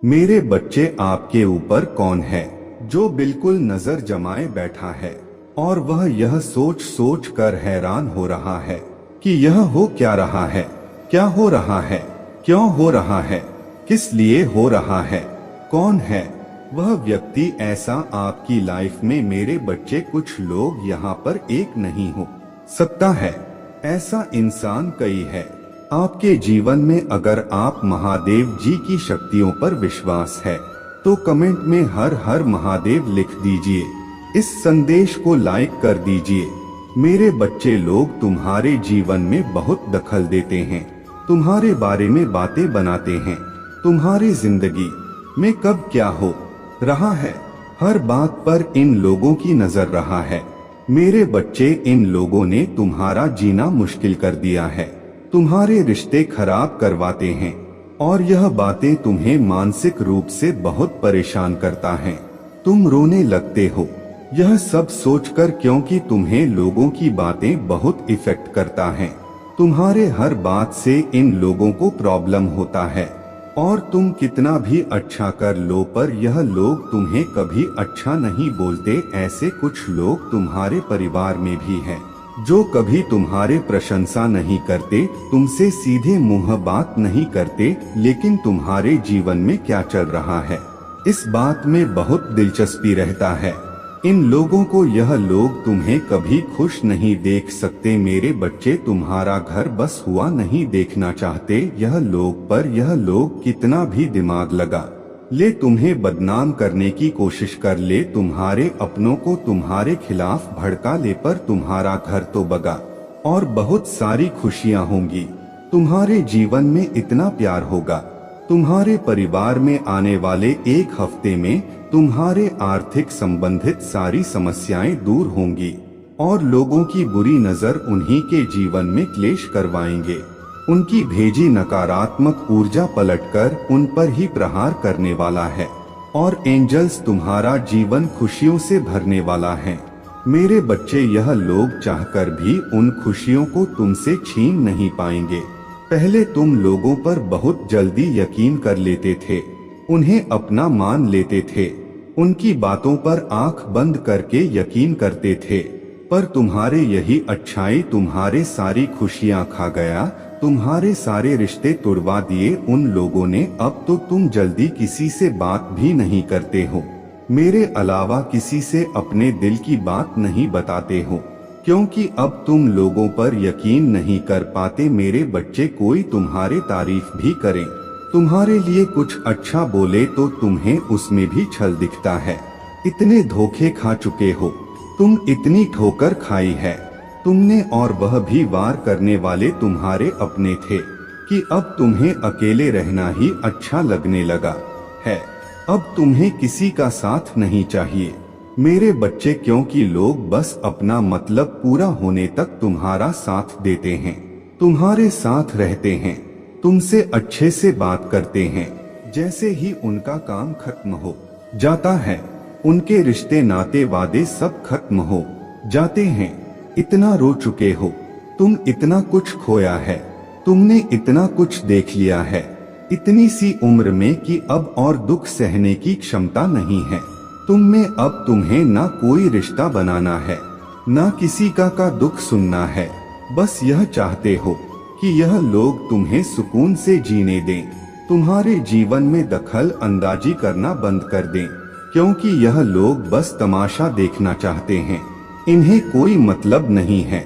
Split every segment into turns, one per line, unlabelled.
मेरे बच्चे, आपके ऊपर कौन है जो बिल्कुल नजर जमाए बैठा है और वह यह सोच सोच कर हैरान हो रहा है कि यह हो क्या रहा है, क्या हो रहा है, क्यों हो रहा है, किस लिए हो रहा है, कौन है वह व्यक्ति ऐसा आपकी लाइफ में। मेरे बच्चे, कुछ लोग यहाँ पर एक नहीं हो सकता है, ऐसा इंसान कई है आपके जीवन में। अगर आप महादेव जी की शक्तियों पर विश्वास है तो कमेंट में हर हर महादेव लिख दीजिए। इस संदेश को लाइक कर दीजिए। मेरे बच्चे, लोग तुम्हारे जीवन में बहुत दखल देते हैं, तुम्हारे बारे में बातें बनाते हैं, तुम्हारी जिंदगी में कब क्या हो रहा है, हर बात पर इन लोगों की नजर रहा है। मेरे बच्चे, इन लोगों ने तुम्हारा जीना मुश्किल कर दिया है, तुम्हारे रिश्ते खराब करवाते हैं और यह बातें तुम्हें मानसिक रूप से बहुत परेशान करता है। तुम रोने लगते हो यह सब सोचकर, क्योंकि तुम्हें लोगों की बातें बहुत इफेक्ट करता है। तुम्हारे हर बात से इन लोगों को प्रॉब्लम होता है और तुम कितना भी अच्छा कर लो पर यह लोग तुम्हें कभी अच्छा नहीं बोलते। ऐसे कुछ लोग तुम्हारे परिवार में भी हैं जो कभी तुम्हारे प्रशंसा नहीं करते, तुमसे सीधे मुंह बात नहीं करते, लेकिन तुम्हारे जीवन में क्या चल रहा है इस बात में बहुत दिलचस्पी रहता है। इन लोगों को यह लोग तुम्हें कभी खुश नहीं देख सकते। मेरे बच्चे, तुम्हारा घर बस हुआ नहीं देखना चाहते यह लोग, पर यह लोग कितना भी दिमाग लगा ले तुम्हें बदनाम करने की कोशिश कर ले, तुम्हारे अपनों को तुम्हारे खिलाफ भड़का ले, पर तुम्हारा घर तो बगा और बहुत सारी खुशियां होंगी। तुम्हारे जीवन में इतना प्यार होगा। तुम्हारे परिवार में आने वाले एक हफ्ते में तुम्हारे आर्थिक संबंधित सारी समस्याएं दूर होंगी और लोगों की बुरी नजर उन्हीं के जीवन में क्लेश करवाएंगे। उनकी भेजी नकारात्मक ऊर्जा पलटकर उन पर ही प्रहार करने वाला है और एंजल्स तुम्हारा जीवन खुशियों से भरने वाला है। मेरे बच्चे, यह लोग चाहकर भी उन खुशियों को तुमसे छीन नहीं पाएंगे। पहले तुम लोगों पर बहुत जल्दी यकीन कर लेते थे, उन्हें अपना मान लेते थे, उनकी बातों पर आंख बंद करके यकीन करते थे, पर तुम्हारे यही अच्छाई तुम्हारे सारी खुशियां खा गया, तुम्हारे सारे रिश्ते तोड़वा दिए उन लोगों ने। अब तो तुम जल्दी किसी से बात भी नहीं करते हो, मेरे अलावा किसी से अपने दिल की बात नहीं बताते हो, क्योंकि अब तुम लोगों पर यकीन नहीं कर पाते। मेरे बच्चे, कोई तुम्हारे तारीफ भी करे, तुम्हारे लिए कुछ अच्छा बोले तो तुम्हें उसमें भी छल दिखता है। इतने धोखे खा चुके हो तुम, इतनी ठोकर खाई है तुमने, और वह भी वार करने वाले तुम्हारे अपने थे कि अब तुम्हें अकेले रहना ही अच्छा लगने लगा है। अब तुम्हें किसी का साथ नहीं चाहिए मेरे बच्चे, क्योंकि लोग बस अपना मतलब पूरा होने तक तुम्हारा साथ देते हैं, तुम्हारे साथ रहते हैं, तुमसे अच्छे से बात करते हैं। जैसे ही उनका काम खत्म हो जाता है, उनके रिश्ते नाते वादे सब खत्म हो जाते हैं। इतना रो चुके हो तुम, इतना कुछ खोया है तुमने, इतना कुछ देख लिया है इतनी सी उम्र में कि अब और दुख सहने की क्षमता नहीं है तुम में। अब तुम्हें ना कोई रिश्ता बनाना है, ना किसी का दुख सुनना है, बस यह चाहते हो कि यह लोग तुम्हें सुकून से जीने दें, तुम्हारे जीवन में दखल अंदाजी करना बंद कर दें, क्योंकि यह लोग बस तमाशा देखना चाहते हैं। इन्हें कोई मतलब नहीं है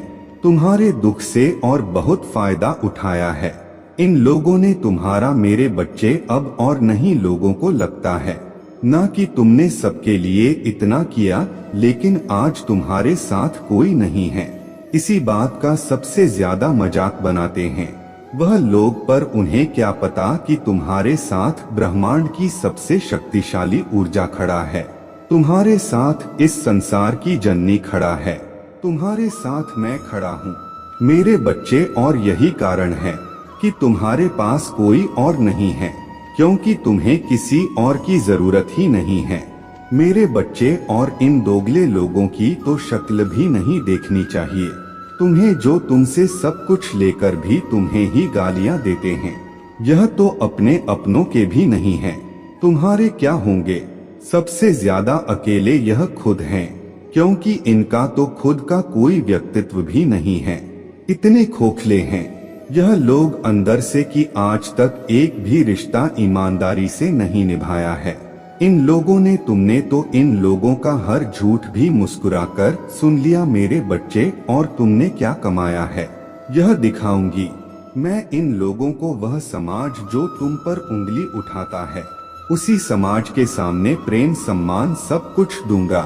तुम्हारे दुख से और बहुत फायदा उठाया है इन लोगों ने तुम्हारा। मेरे बच्चे, अब और नहीं लोगों को लगता है ना कि तुमने सबके लिए इतना किया, लेकिन आज तुम्हारे साथ कोई नहीं है। इसी बात का सबसे ज्यादा मजाक बनाते हैं वह लोग, पर उन्हें क्या पता कि तुम्हारे साथ ब्रह्मांड की सबसे शक्तिशाली ऊर्जा खड़ा है, तुम्हारे साथ इस संसार की जननी खड़ा है, तुम्हारे साथ मैं खड़ा हूँ मेरे बच्चे। और यही कारण है कि तुम्हारे पास कोई और नहीं है, क्योंकि तुम्हें किसी और की जरूरत ही नहीं है मेरे बच्चे। और इन दोगले लोगों की तो शक्ल भी नहीं देखनी चाहिए तुम्हें, जो तुमसे सब कुछ लेकर भी तुम्हें ही गालियां देते हैं। यह तो अपने अपनों के भी नहीं है, तुम्हारे क्या होंगे? सबसे ज्यादा अकेले यह खुद हैं, क्योंकि इनका तो खुद का कोई व्यक्तित्व भी नहीं है। इतने खोखले हैं यह लोग अंदर से कि आज तक एक भी रिश्ता ईमानदारी से नहीं निभाया है। इन लोगों ने तुमने तो इन लोगों का हर झूठ भी मुस्कुराकर सुन लिया मेरे बच्चे, और तुमने क्या कमाया है यह दिखाऊंगी मैं इन लोगों को। वह समाज जो तुम पर उंगली उठाता है, उसी समाज के सामने प्रेम सम्मान सब कुछ दूंगा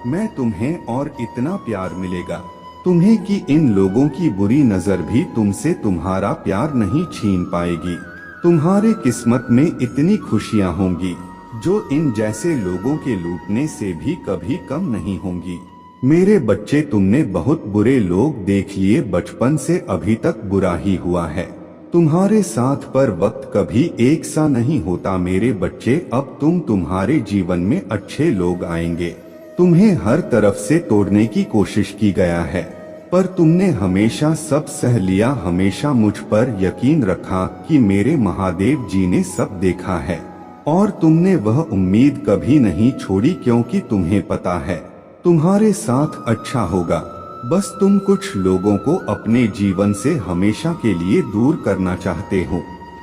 मैं तुम्हें, और इतना प्यार मिलेगा तुम्हें कि इन लोगों की बुरी नजर भी तुमसे तुम्हारा प्यार नहीं छीन पाएगी। तुम्हारे किस्मत में इतनी खुशियां होंगी जो इन जैसे लोगों के लूटने से भी कभी कम नहीं होंगी। मेरे बच्चे, तुमने बहुत बुरे लोग देख लिए, बचपन से अभी तक बुरा ही हुआ है। तुम्हारे साथ पर वक्त कभी एक सा नहीं होता मेरे बच्चे। अब तुम्हारे जीवन में अच्छे लोग आएंगे। तुम्हें हर तरफ से तोड़ने की कोशिश की गया है, पर तुमने हमेशा सब सह लिया। हमेशा मुझ पर यकीन रखा कि मेरे महादेव जी ने सब देखा है, और तुमने वह उम्मीद कभी नहीं छोड़ी, क्योंकि तुम्हें पता है तुम्हारे साथ अच्छा होगा। बस तुम कुछ लोगों को अपने जीवन से हमेशा के लिए दूर करना चाहते हो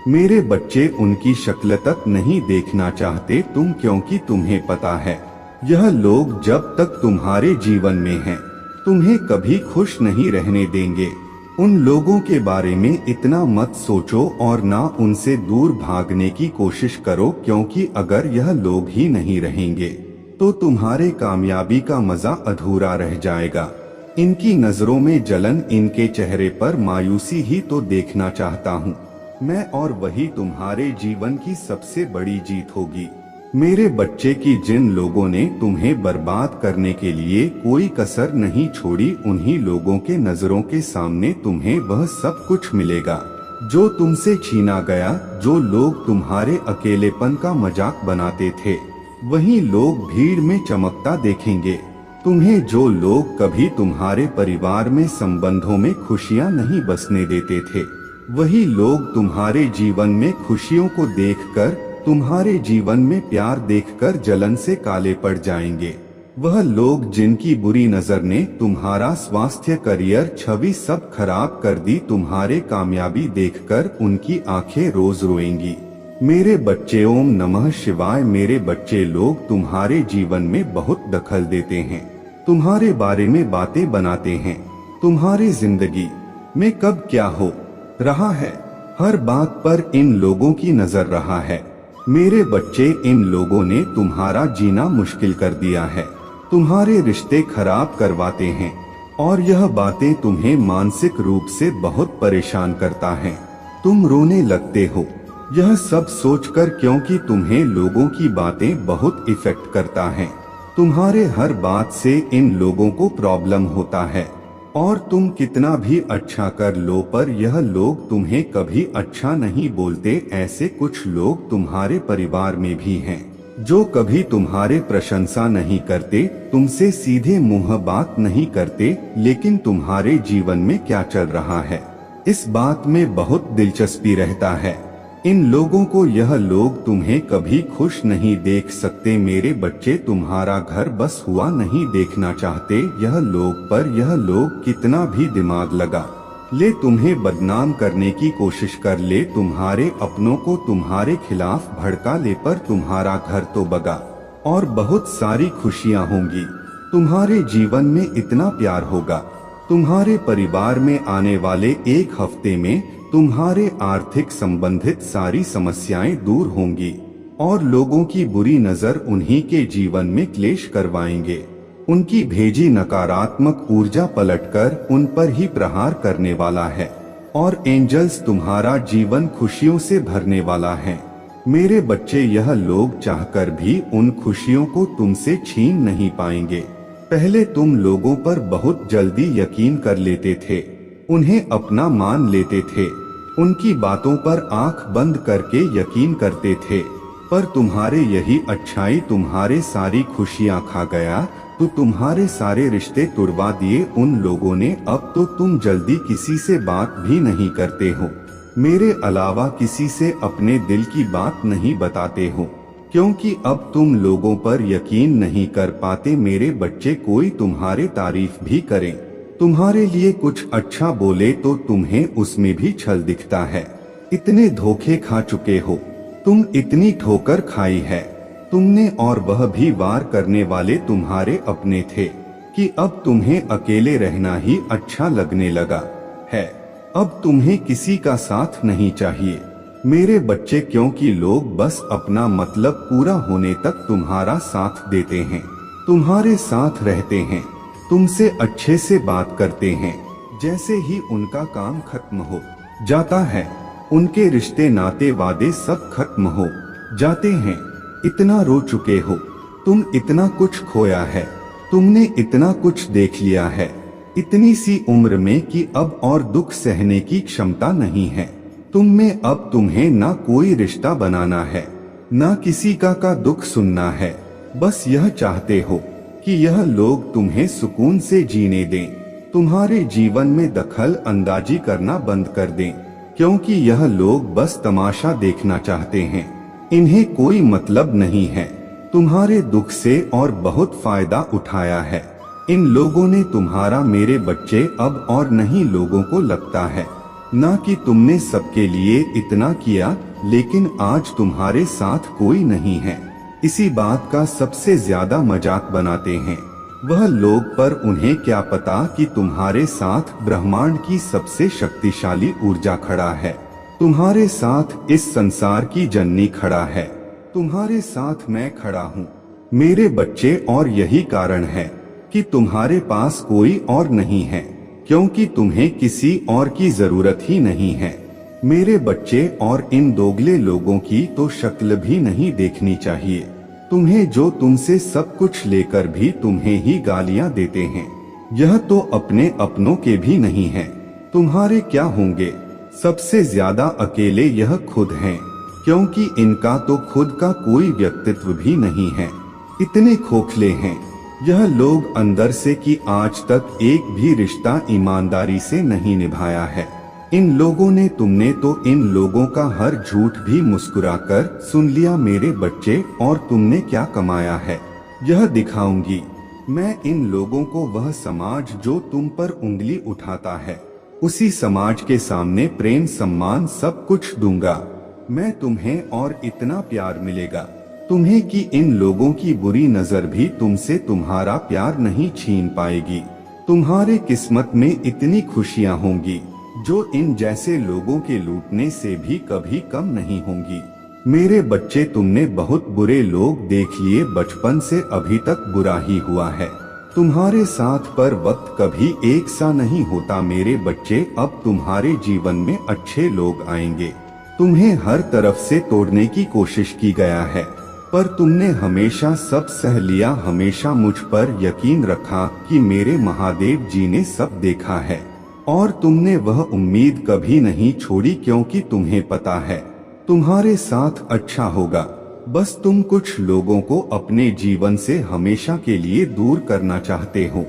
मेरे बच्चे। उनकी शक्ल तक नहीं देखना चाहते तुम, क्योंकि तुम्हें पता है यह लोग जब तक तुम्हारे जीवन में हैं, तुम्हें कभी खुश नहीं रहने देंगे। उन लोगों के बारे में इतना मत सोचो और ना उनसे दूर भागने की कोशिश करो, क्योंकि अगर यह लोग ही नहीं रहेंगे तो तुम्हारे कामयाबी का मजा अधूरा रह जाएगा। इनकी नजरों में जलन, इनके चेहरे पर मायूसी ही तो देखना चाहता हूँ मैं, और वही तुम्हारे जीवन की सबसे बड़ी जीत होगी मेरे बच्चे। की जिन लोगों ने तुम्हें बर्बाद करने के लिए कोई कसर नहीं छोड़ी, उन्हीं लोगों के नजरों के सामने तुम्हें वह सब कुछ मिलेगा जो तुमसे छीना गया। जो लोग तुम्हारे अकेलेपन का मजाक बनाते थे, वही लोग भीड़ में चमकता देखेंगे तुम्हें। जो लोग कभी तुम्हारे परिवार में संबंधों में खुशियां नहीं बसने देते थे, वही लोग तुम्हारे जीवन में खुशियों को देखकर, तुम्हारे जीवन में प्यार देखकर जलन से काले पड़ जाएंगे। वह लोग जिनकी बुरी नजर ने तुम्हारा स्वास्थ्य, करियर, छवि सब खराब कर दी, तुम्हारे कामयाबी देखकर उनकी आंखें रोज रोएंगी मेरे बच्चे। ओम नमः शिवाय। मेरे बच्चे, लोग तुम्हारे जीवन में बहुत दखल देते हैं, तुम्हारे बारे में बातें बनाते हैं। तुम्हारी जिंदगी में कब क्या हो रहा है, हर बात पर इन लोगों की नजर रहा है मेरे बच्चे। इन लोगों ने तुम्हारा जीना मुश्किल कर दिया है, तुम्हारे रिश्ते खराब करवाते हैं, और यह बातें तुम्हें मानसिक रूप से बहुत परेशान करता है। तुम रोने लगते हो यह सब सोचकर, क्योंकि तुम्हें लोगों की बातें बहुत इफेक्ट करता है। तुम्हारे हर बात से इन लोगों को प्रॉब्लम होता है, और तुम कितना भी अच्छा कर लो पर यह लोग तुम्हें कभी अच्छा नहीं बोलते। ऐसे कुछ लोग तुम्हारे परिवार में भी हैं जो कभी तुम्हारे प्रशंसा नहीं करते, तुमसे सीधे मुंह बात नहीं करते, लेकिन तुम्हारे जीवन में क्या चल रहा है इस बात में बहुत दिलचस्पी रहता है। इन लोगों को यह लोग तुम्हें कभी खुश नहीं देख सकते मेरे बच्चे। तुम्हारा घर बस हुआ नहीं देखना चाहते यह लोग, पर यह लोग कितना भी दिमाग लगा ले तुम्हें बदनाम करने की कोशिश कर ले, तुम्हारे अपनों को तुम्हारे खिलाफ भड़का ले, पर तुम्हारा घर तो बगा और बहुत सारी खुशियां होंगी। तुम्हारे जीवन में इतना प्यार होगा। तुम्हारे परिवार में आने वाले एक हफ्ते में तुम्हारे आर्थिक संबंधित सारी समस्याएं दूर होंगी, और लोगों की बुरी नजर उन्हीं के जीवन में क्लेश करवाएंगे। उनकी भेजी नकारात्मक ऊर्जा पलटकर उन पर ही प्रहार करने वाला है, और एंजल्स तुम्हारा जीवन खुशियों से भरने वाला है। मेरे बच्चे, यह लोग चाहकर भी उन खुशियों को तुमसे छीन नहीं पाएंगे। पहले तुम लोगों पर बहुत जल्दी यकीन कर लेते थे, उन्हें अपना मान लेते थे, उनकी बातों पर आंख बंद करके यकीन करते थे, पर तुम्हारे यही अच्छाई तुम्हारे सारी खुशियां खा गया, तो तुम्हारे सारे रिश्ते तुड़वा दिए उन लोगों ने। अब तो तुम जल्दी किसी से बात भी नहीं करते हो, मेरे अलावा किसी से अपने दिल की बात नहीं बताते हो। क्योंकि अब तुम लोगों पर यकीन नहीं कर पाते। मेरे बच्चे, कोई तुम्हारे तारीफ भी करे, तुम्हारे लिए कुछ अच्छा बोले तो तुम्हें उसमें भी छल दिखता है। इतने धोखे खा चुके हो तुम, इतनी ठोकर खाई है तुमने, और वह भी वार करने वाले तुम्हारे अपने थे, कि अब तुम्हें अकेले रहना ही अच्छा लगने लगा है। अब तुम्हें किसी का साथ नहीं चाहिए मेरे बच्चे, क्योंकि लोग बस अपना मतलब पूरा होने तक तुम्हारा साथ देते हैं, तुम्हारे साथ रहते हैं, तुमसे अच्छे से बात करते हैं। जैसे ही उनका काम खत्म हो जाता है, उनके रिश्ते नाते वादे सब खत्म हो जाते हैं। इतना रो चुके हो तुम, इतना कुछ खोया है तुमने, इतना कुछ देख लिया है इतनी सी उम्र में कि अब और दुख सहने की क्षमता नहीं है तुम में। अब तुम्हें ना कोई रिश्ता बनाना है, ना किसी का दुख सुनना है। बस यह चाहते हो कि यह लोग तुम्हें सुकून से जीने दें, तुम्हारे जीवन में दखल अंदाजी करना बंद कर दें, क्योंकि यह लोग बस तमाशा देखना चाहते हैं। इन्हें कोई मतलब नहीं है तुम्हारे दुख से और बहुत फायदा उठाया है इन लोगों ने तुम्हारा। मेरे बच्चे, अब और नहीं लोगों को लगता है ना कि तुमने सबके लिए इतना किया, लेकिन आज तुम्हारे साथ कोई नहीं है। इसी बात का सबसे ज्यादा मजाक बनाते हैं वह लोग, पर उन्हें क्या पता कि तुम्हारे साथ ब्रह्मांड की सबसे शक्तिशाली ऊर्जा खड़ा है, तुम्हारे साथ इस संसार की जननी खड़ा है, तुम्हारे साथ मैं खड़ा हूँ मेरे बच्चे। और यही कारण है कि तुम्हारे पास कोई और नहीं है, क्योंकि तुम्हें किसी और की जरूरत ही नहीं है मेरे बच्चे। और इन दोगले लोगों की तो शक्ल भी नहीं देखनी चाहिए तुम्हें, जो तुमसे सब कुछ लेकर भी तुम्हें ही गालियां देते हैं। यह तो अपने अपनों के भी नहीं है, तुम्हारे क्या होंगे? सबसे ज्यादा अकेले यह खुद हैं, क्योंकि इनका तो खुद का कोई व्यक्तित्व भी नहीं है। इतने खोखले हैं यह लोग अंदर से कि आज तक एक भी रिश्ता ईमानदारी से नहीं निभाया है। इन लोगों ने, तुमने तो इन लोगों का हर झूठ भी मुस्कुराकर सुन लिया मेरे बच्चे। और तुमने क्या कमाया है यह दिखाऊंगी मैं इन लोगों को। वह समाज जो तुम पर उंगली उठाता है, उसी समाज के सामने प्रेम सम्मान सब कुछ दूंगा मैं तुम्हें। और इतना प्यार मिलेगा तुम्हें कि इन लोगों की बुरी नजर भी तुमसे तुम्हारा प्यार नहीं छीन पाएगी। तुम्हारे किस्मत में इतनी खुशियां होंगी जो इन जैसे लोगों के लूटने से भी कभी कम नहीं होंगी मेरे बच्चे। तुमने बहुत बुरे लोग देख लिए, बचपन से अभी तक बुरा ही हुआ है तुम्हारे साथ, पर वक्त कभी एक सा नहीं होता मेरे बच्चे। अब तुम्हारे जीवन में अच्छे लोग आएंगे। तुम्हें हर तरफ से तोड़ने की कोशिश की गया है, पर तुमने हमेशा सब सह लिया। हमेशा मुझ पर यकीन रखा कि मेरे महादेव जी ने सब देखा है, और तुमने वह उम्मीद कभी नहीं छोड़ी, क्योंकि तुम्हें पता है तुम्हारे साथ अच्छा होगा। बस तुम कुछ लोगों को अपने जीवन से हमेशा के लिए दूर करना चाहते हो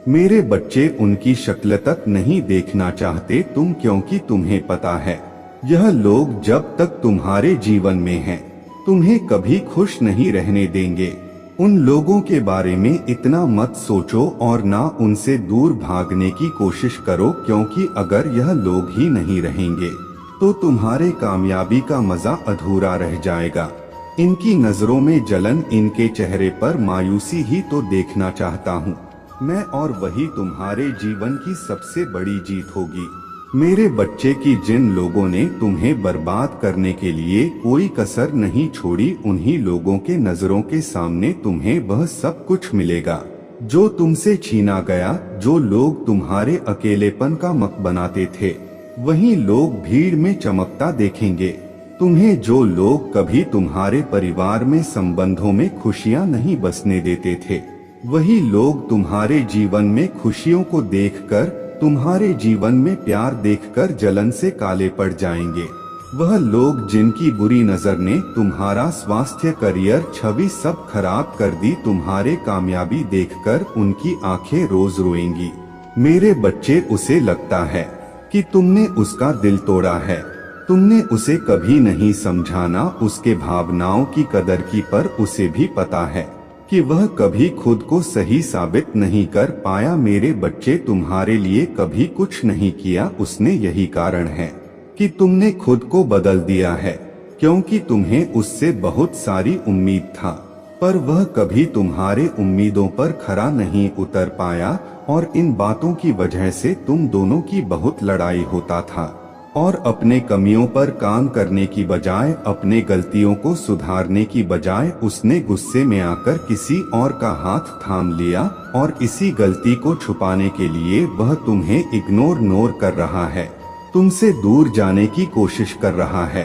मेरे बच्चे। उनकी शक्ल तक नहीं देखना चाहते तुम, क्योंकि तुम्हें पता है यह लोग जब तक तुम्हारे जीवन में हैं, तुम्हें कभी खुश नहीं रहने देंगे। उन लोगों के बारे में इतना मत सोचो और ना उनसे दूर भागने की कोशिश करो, क्योंकि अगर यह लोग ही नहीं रहेंगे तो तुम्हारे कामयाबी का मजा अधूरा रह जाएगा। इनकी नजरों में जलन, इनके चेहरे पर मायूसी ही तो देखना चाहता हूँ मैं, और वही तुम्हारे जीवन की सबसे बड़ी जीत होगी मेरे बच्चे। की जिन लोगों ने तुम्हें बर्बाद करने के लिए कोई कसर नहीं छोड़ी, उन्हीं लोगों के नजरों के सामने तुम्हें वह सब कुछ मिलेगा जो तुमसे छीना गया। जो लोग तुम्हारे अकेलेपन का मक बनाते थे, वही लोग भीड़ में चमकता देखेंगे तुम्हें। जो लोग कभी तुम्हारे परिवार में संबंधों में खुशियां नहीं बसने देते थे, वही लोग तुम्हारे जीवन में खुशियों को देखकर, तुम्हारे जीवन में प्यार देखकर जलन से काले पड़ जाएंगे। वह लोग जिनकी बुरी नजर ने तुम्हारा स्वास्थ्य, करियर, छवि सब खराब कर दी, तुम्हारे कामयाबी देखकर उनकी आंखें रोज रोएंगी मेरे बच्चे। उसे लगता है कि तुमने उसका दिल तोड़ा है, तुमने उसे कभी नहीं समझाना उसके भावनाओं की कदर की, पर उसे भी पता है कि वह कभी खुद को सही साबित नहीं कर पाया। मेरे बच्चे, तुम्हारे लिए कभी कुछ नहीं किया उसने, यही कारण है कि तुमने खुद को बदल दिया है, क्योंकि तुम्हें उससे बहुत सारी उम्मीद था, पर वह कभी तुम्हारे उम्मीदों पर खरा नहीं उतर पाया, और इन बातों की वजह से तुम दोनों की बहुत लड़ाई होता था। और अपने कमियों पर काम करने की बजाय, अपने गलतियों को सुधारने की बजाय, उसने गुस्से में आकर किसी और का हाथ थाम लिया, और इसी गलती को छुपाने के लिए वह तुम्हें इग्नोर कर रहा है, तुमसे दूर जाने की कोशिश कर रहा है,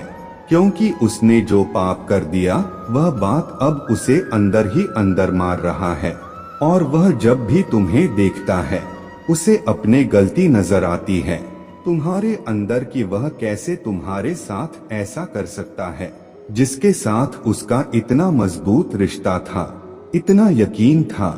क्योंकि उसने जो पाप कर दिया वह बात अब उसे अंदर ही अंदर मार रहा है। और वह जब भी तुम्हें देखता है उसे अपने गलती नजर आती है तुम्हारे अंदर की, वह कैसे तुम्हारे साथ ऐसा कर सकता है जिसके साथ उसका इतना मजबूत रिश्ता था, इतना यकीन था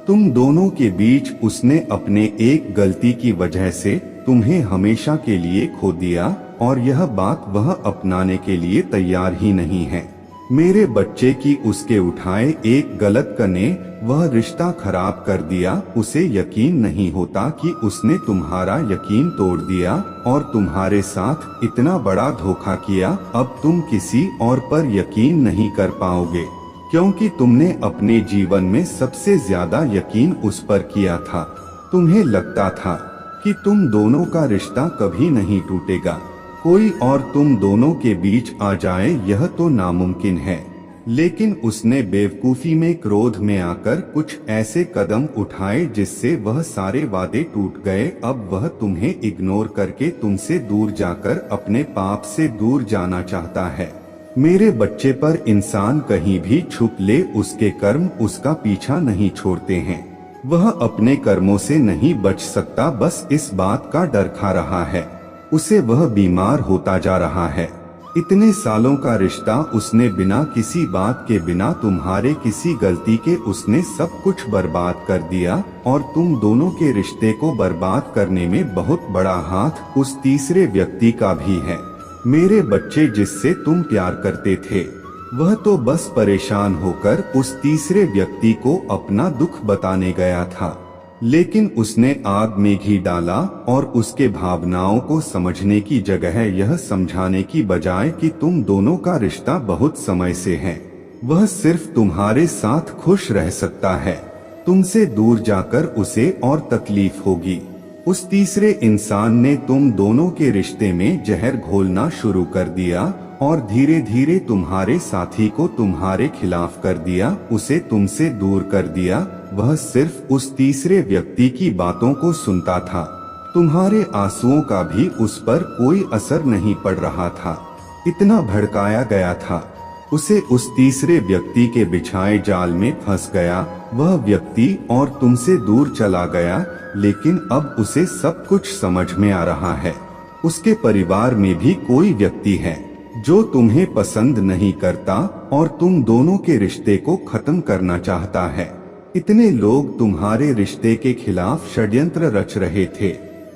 तुम दोनों के बीच। उसने अपने एक गलती की वजह से तुम्हें हमेशा के लिए खो दिया, और यह बात वह अपनाने के लिए तैयार ही नहीं है। मेरे बच्चे की उसके उठाए एक गलत ने वह रिश्ता खराब कर दिया। उसे यकीन नहीं होता कि उसने तुम्हारा यकीन तोड़ दिया और तुम्हारे साथ इतना बड़ा धोखा किया। अब तुम किसी और पर यकीन नहीं कर पाओगे, क्योंकि तुमने अपने जीवन में सबसे ज्यादा यकीन उस पर किया था। तुम्हें लगता था कि तुम दोनों का रिश्ता कभी नहीं टूटेगा, कोई और तुम दोनों के बीच आ जाए यह तो नामुमकिन है। लेकिन उसने बेवकूफी में, क्रोध में आकर कुछ ऐसे कदम उठाए जिससे वह सारे वादे टूट गए। अब वह तुम्हें इग्नोर करके तुमसे दूर जाकर अपने पाप से दूर जाना चाहता है। मेरे बच्चे, पर इंसान कहीं भी छुप ले, उसके कर्म उसका पीछा नहीं छोड़ते हैं। वह अपने कर्मों से नहीं बच सकता, बस इस बात का डर खा रहा है। उसे वह बीमार होता जा रहा है। इतने सालों का रिश्ता उसने बिना किसी बात के, बिना तुम्हारे किसी गलती के उसने सब कुछ बर्बाद कर दिया। और तुम दोनों के रिश्ते को बर्बाद करने में बहुत बड़ा हाथ उस तीसरे व्यक्ति का भी है। मेरे बच्चे, जिससे तुम प्यार करते थे वह तो बस परेशान होकर उस तीसरे व्यक्ति को अपना दुख बताने गया था, लेकिन उसने आग में घी डाला और उसके भावनाओं को समझने की जगह यह समझाने की बजाय कि तुम दोनों का रिश्ता बहुत समय से है, वह सिर्फ तुम्हारे साथ खुश रह सकता है। तुमसे दूर जाकर उसे और तकलीफ होगी। उस तीसरे इंसान ने तुम दोनों के रिश्ते में जहर घोलना शुरू कर दिया और धीरे धीरे तुम्हारे साथी को तुम्हारे खिलाफ कर दिया, उसे तुमसे दूर कर दिया। वह सिर्फ उस तीसरे व्यक्ति की बातों को सुनता था। तुम्हारे आंसुओं का भी उस पर कोई असर नहीं पड़ रहा था, इतना भड़काया गया था। उसे उस तीसरे व्यक्ति के बिछाए जाल में फंस गया। वह व्यक्ति और तुमसे दूर चला गया, लेकिन अब उसे सब कुछ समझ में आ रहा है। उसके परिवार में भी कोई व्यक्ति है जो तुम्हें पसंद नहीं करता और तुम दोनों के रिश्ते को खत्म करना चाहता है। इतने लोग तुम्हारे रिश्ते के खिलाफ षड्यंत्र रच रहे थे।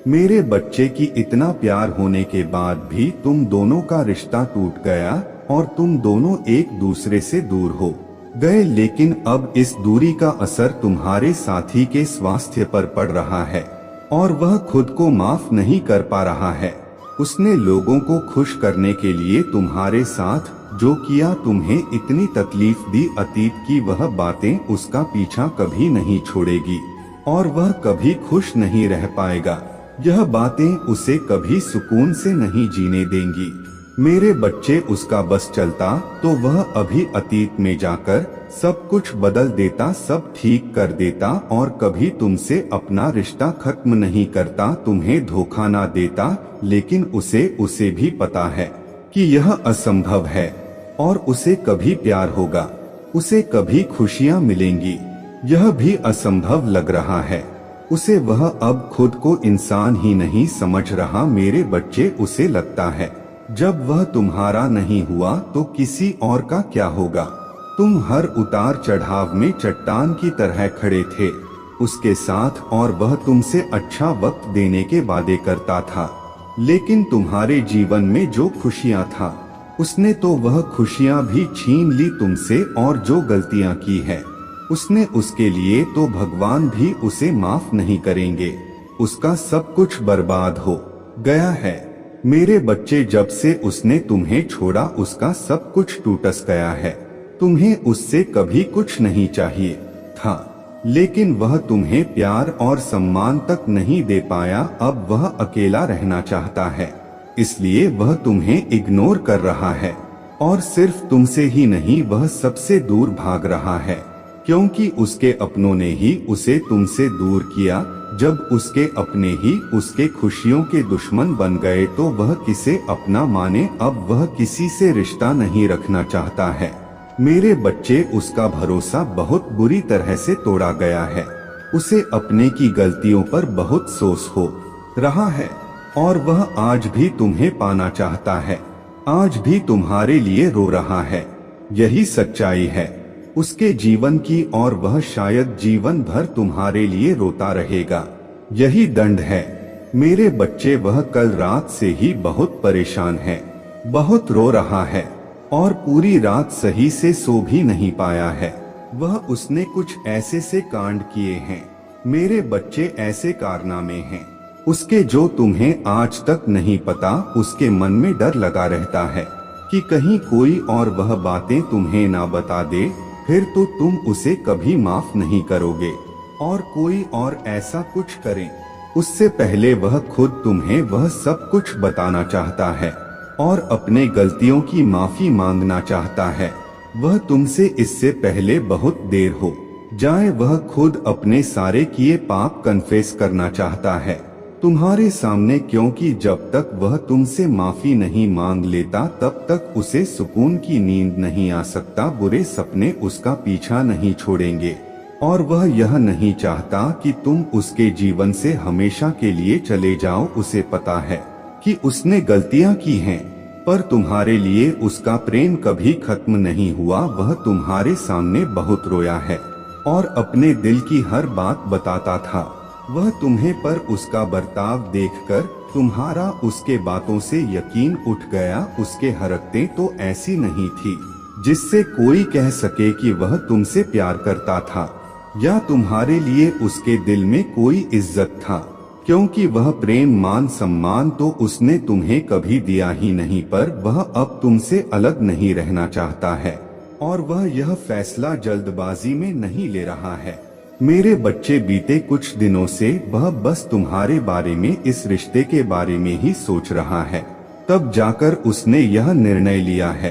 मेरे बच्चे की इतना प्यार होने के बाद भी तुम दोनों का रिश्ता टूट गया और तुम दोनों एक दूसरे से दूर हो गए। लेकिन अब इस दूरी का असर तुम्हारे साथी के स्वास्थ्य पर पड़ रहा है और वह खुद को माफ नहीं कर पा रहा है। उसने लोगों को खुश करने के लिए तुम्हारे साथ जो किया, तुम्हें इतनी तकलीफ दी, अतीत की वह बातें उसका पीछा कभी नहीं छोड़ेगी और वह कभी खुश नहीं रह पाएगा। यह बातें उसे कभी सुकून से नहीं जीने देंगी। मेरे बच्चे, उसका बस चलता तो वह अभी अतीत में जाकर सब कुछ बदल देता, सब ठीक कर देता और कभी तुमसे अपना रिश्ता खत्म नहीं करता, तुम्हें धोखा ना देता। लेकिन उसे भी पता है कि यह असंभव है और उसे कभी प्यार होगा, उसे कभी खुशियां मिलेंगी, यह भी असंभव लग रहा है उसे। वह अब खुद को इंसान ही नहीं समझ रहा। मेरे बच्चे, उसे लगता है जब वह तुम्हारा नहीं हुआ तो किसी और का क्या होगा। तुम हर उतार चढ़ाव में चट्टान की तरह खड़े थे उसके साथ और वह तुमसे अच्छा वक्त देने के वादे करता था, लेकिन तुम्हारे जीवन में जो खुशियां था उसने तो वह खुशियां भी छीन ली तुमसे, और जो गलतियां की है उसने उसके लिए तो भगवान भी उसे माफ नहीं करेंगे। उसका सब कुछ बर्बाद हो गया है। मेरे बच्चे, जब से उसने तुम्हें छोड़ा उसका सब कुछ टूटस गया है। तुम्हें उससे कभी कुछ नहीं चाहिए था, लेकिन वह तुम्हें प्यार और सम्मान तक नहीं दे पाया। अब वह अकेला रहना चाहता है, इसलिए वह तुम्हें इग्नोर कर रहा है। और सिर्फ तुमसे ही नहीं, वह सबसे दूर भाग रहा है, क्योंकि उसके अपनों ने ही उसे तुमसे दूर किया। जब उसके अपने ही उसके खुशियों के दुश्मन बन गए तो वह किसे अपना माने। अब वह किसी से रिश्ता नहीं रखना चाहता है। मेरे बच्चे, उसका भरोसा बहुत बुरी तरह से तोड़ा गया है। उसे अपने की गलतियों पर बहुत अफसोस हो रहा है, और वह आज भी तुम्हें पाना चाहता है, आज भी तुम्हारे लिए रो रहा है। यही सच्चाई है उसके जीवन की, और वह शायद जीवन भर तुम्हारे लिए रोता रहेगा। यही दंड है मेरे बच्चे। वह कल रात से ही बहुत परेशान है, बहुत रो रहा है, और पूरी रात सही से सो भी नहीं पाया है। उसने कुछ ऐसे से कांड किए हैं मेरे बच्चे, ऐसे कारनामे हैं उसके जो तुम्हें आज तक नहीं पता। उसके मन में डर लगा रहता है कि कहीं कोई और वह बातें तुम्हें ना बता दे, फिर तो तुम उसे कभी माफ नहीं करोगे, और कोई और ऐसा कुछ करे उससे पहले वह खुद तुम्हें वह सब कुछ बताना चाहता है और अपने गलतियों की माफी मांगना चाहता है। वह तुमसे इससे पहले बहुत देर हो जाए वह खुद अपने सारे किए पाप कन्फेस करना चाहता है तुम्हारे सामने, क्योंकि जब तक वह तुमसे माफी नहीं मांग लेता तब तक उसे सुकून की नींद नहीं आ सकता। बुरे सपने उसका पीछा नहीं छोड़ेंगे, और वह यह नहीं चाहता कि तुम उसके जीवन से हमेशा के लिए चले जाओ। उसे पता है कि उसने गलतियां की हैं, पर तुम्हारे लिए उसका प्रेम कभी खत्म नहीं हुआ। वह तुम्हारे सामने बहुत रोया है और अपने दिल की हर बात बताता था। वह तुम्हें पर उसका बर्ताव देखकर तुम्हारा उसके बातों से यकीन उठ गया। उसके हरकतें तो ऐसी नहीं थी जिससे कोई कह सके कि वह तुमसे प्यार करता था या तुम्हारे लिए उसके दिल में कोई इज्जत था, क्योंकि वह प्रेम मान सम्मान तो उसने तुम्हें कभी दिया ही नहीं। पर वह अब तुमसे अलग नहीं रहना चाहता है, और वह यह फैसला जल्दबाजी में नहीं ले रहा है। मेरे बच्चे, बीते कुछ दिनों से वह बस तुम्हारे बारे में, इस रिश्ते के बारे में ही सोच रहा है। तब जाकर उसने यह निर्णय लिया है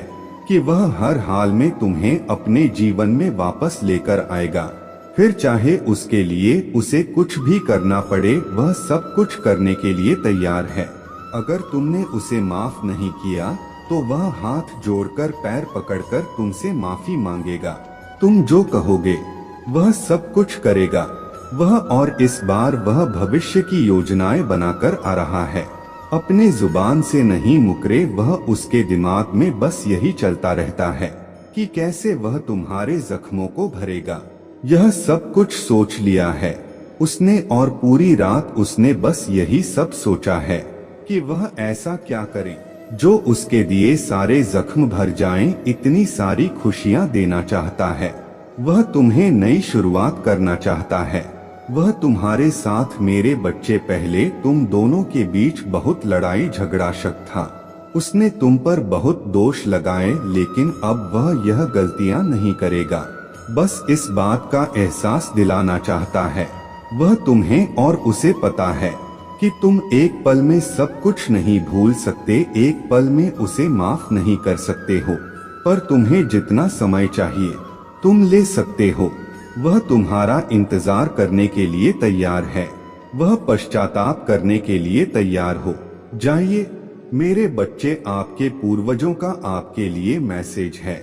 कि वह हर हाल में तुम्हें अपने जीवन में वापस लेकर आएगा। फिर चाहे उसके लिए उसे कुछ भी करना पड़े, वह सब कुछ करने के लिए तैयार है। अगर तुमने उसे माफ नहीं किया तो वह हाथ जोड़कर पैर पकड़कर तुमसे माफी मांगेगा। तुम जो कहोगे वह सब कुछ करेगा वह, और इस बार वह भविष्य की योजनाएं बनाकर आ रहा है। अपने जुबान से नहीं मुकरे वह, उसके दिमाग में बस यही चलता रहता है कि कैसे वह तुम्हारे जख्मों को भरेगा। यह सब कुछ सोच लिया है उसने, और पूरी रात उसने बस यही सब सोचा है कि वह ऐसा क्या करे जो उसके दिए सारे जख्म भर जाएं। इतनी सारी खुशियां देना चाहता है वह, तुम्हें नई शुरुआत करना चाहता है वह तुम्हारे साथ। मेरे बच्चे, पहले तुम दोनों के बीच बहुत लड़ाई झगड़ा शक था। उसने तुम पर बहुत दोष लगाए, लेकिन अब वह यह गलतियां नहीं करेगा। बस इस बात का एहसास दिलाना चाहता है वह तुम्हें, और उसे पता है कि तुम एक पल में सब कुछ नहीं भूल सकते, एक पल में उसे माफ नहीं कर सकते हो। पर तुम्हें जितना समय चाहिए तुम ले सकते हो। वह तुम्हारा इंतजार करने के लिए तैयार है, वह पश्चाताप करने के लिए तैयार हो जाइए। मेरे बच्चे, आपके पूर्वजों का आपके लिए मैसेज है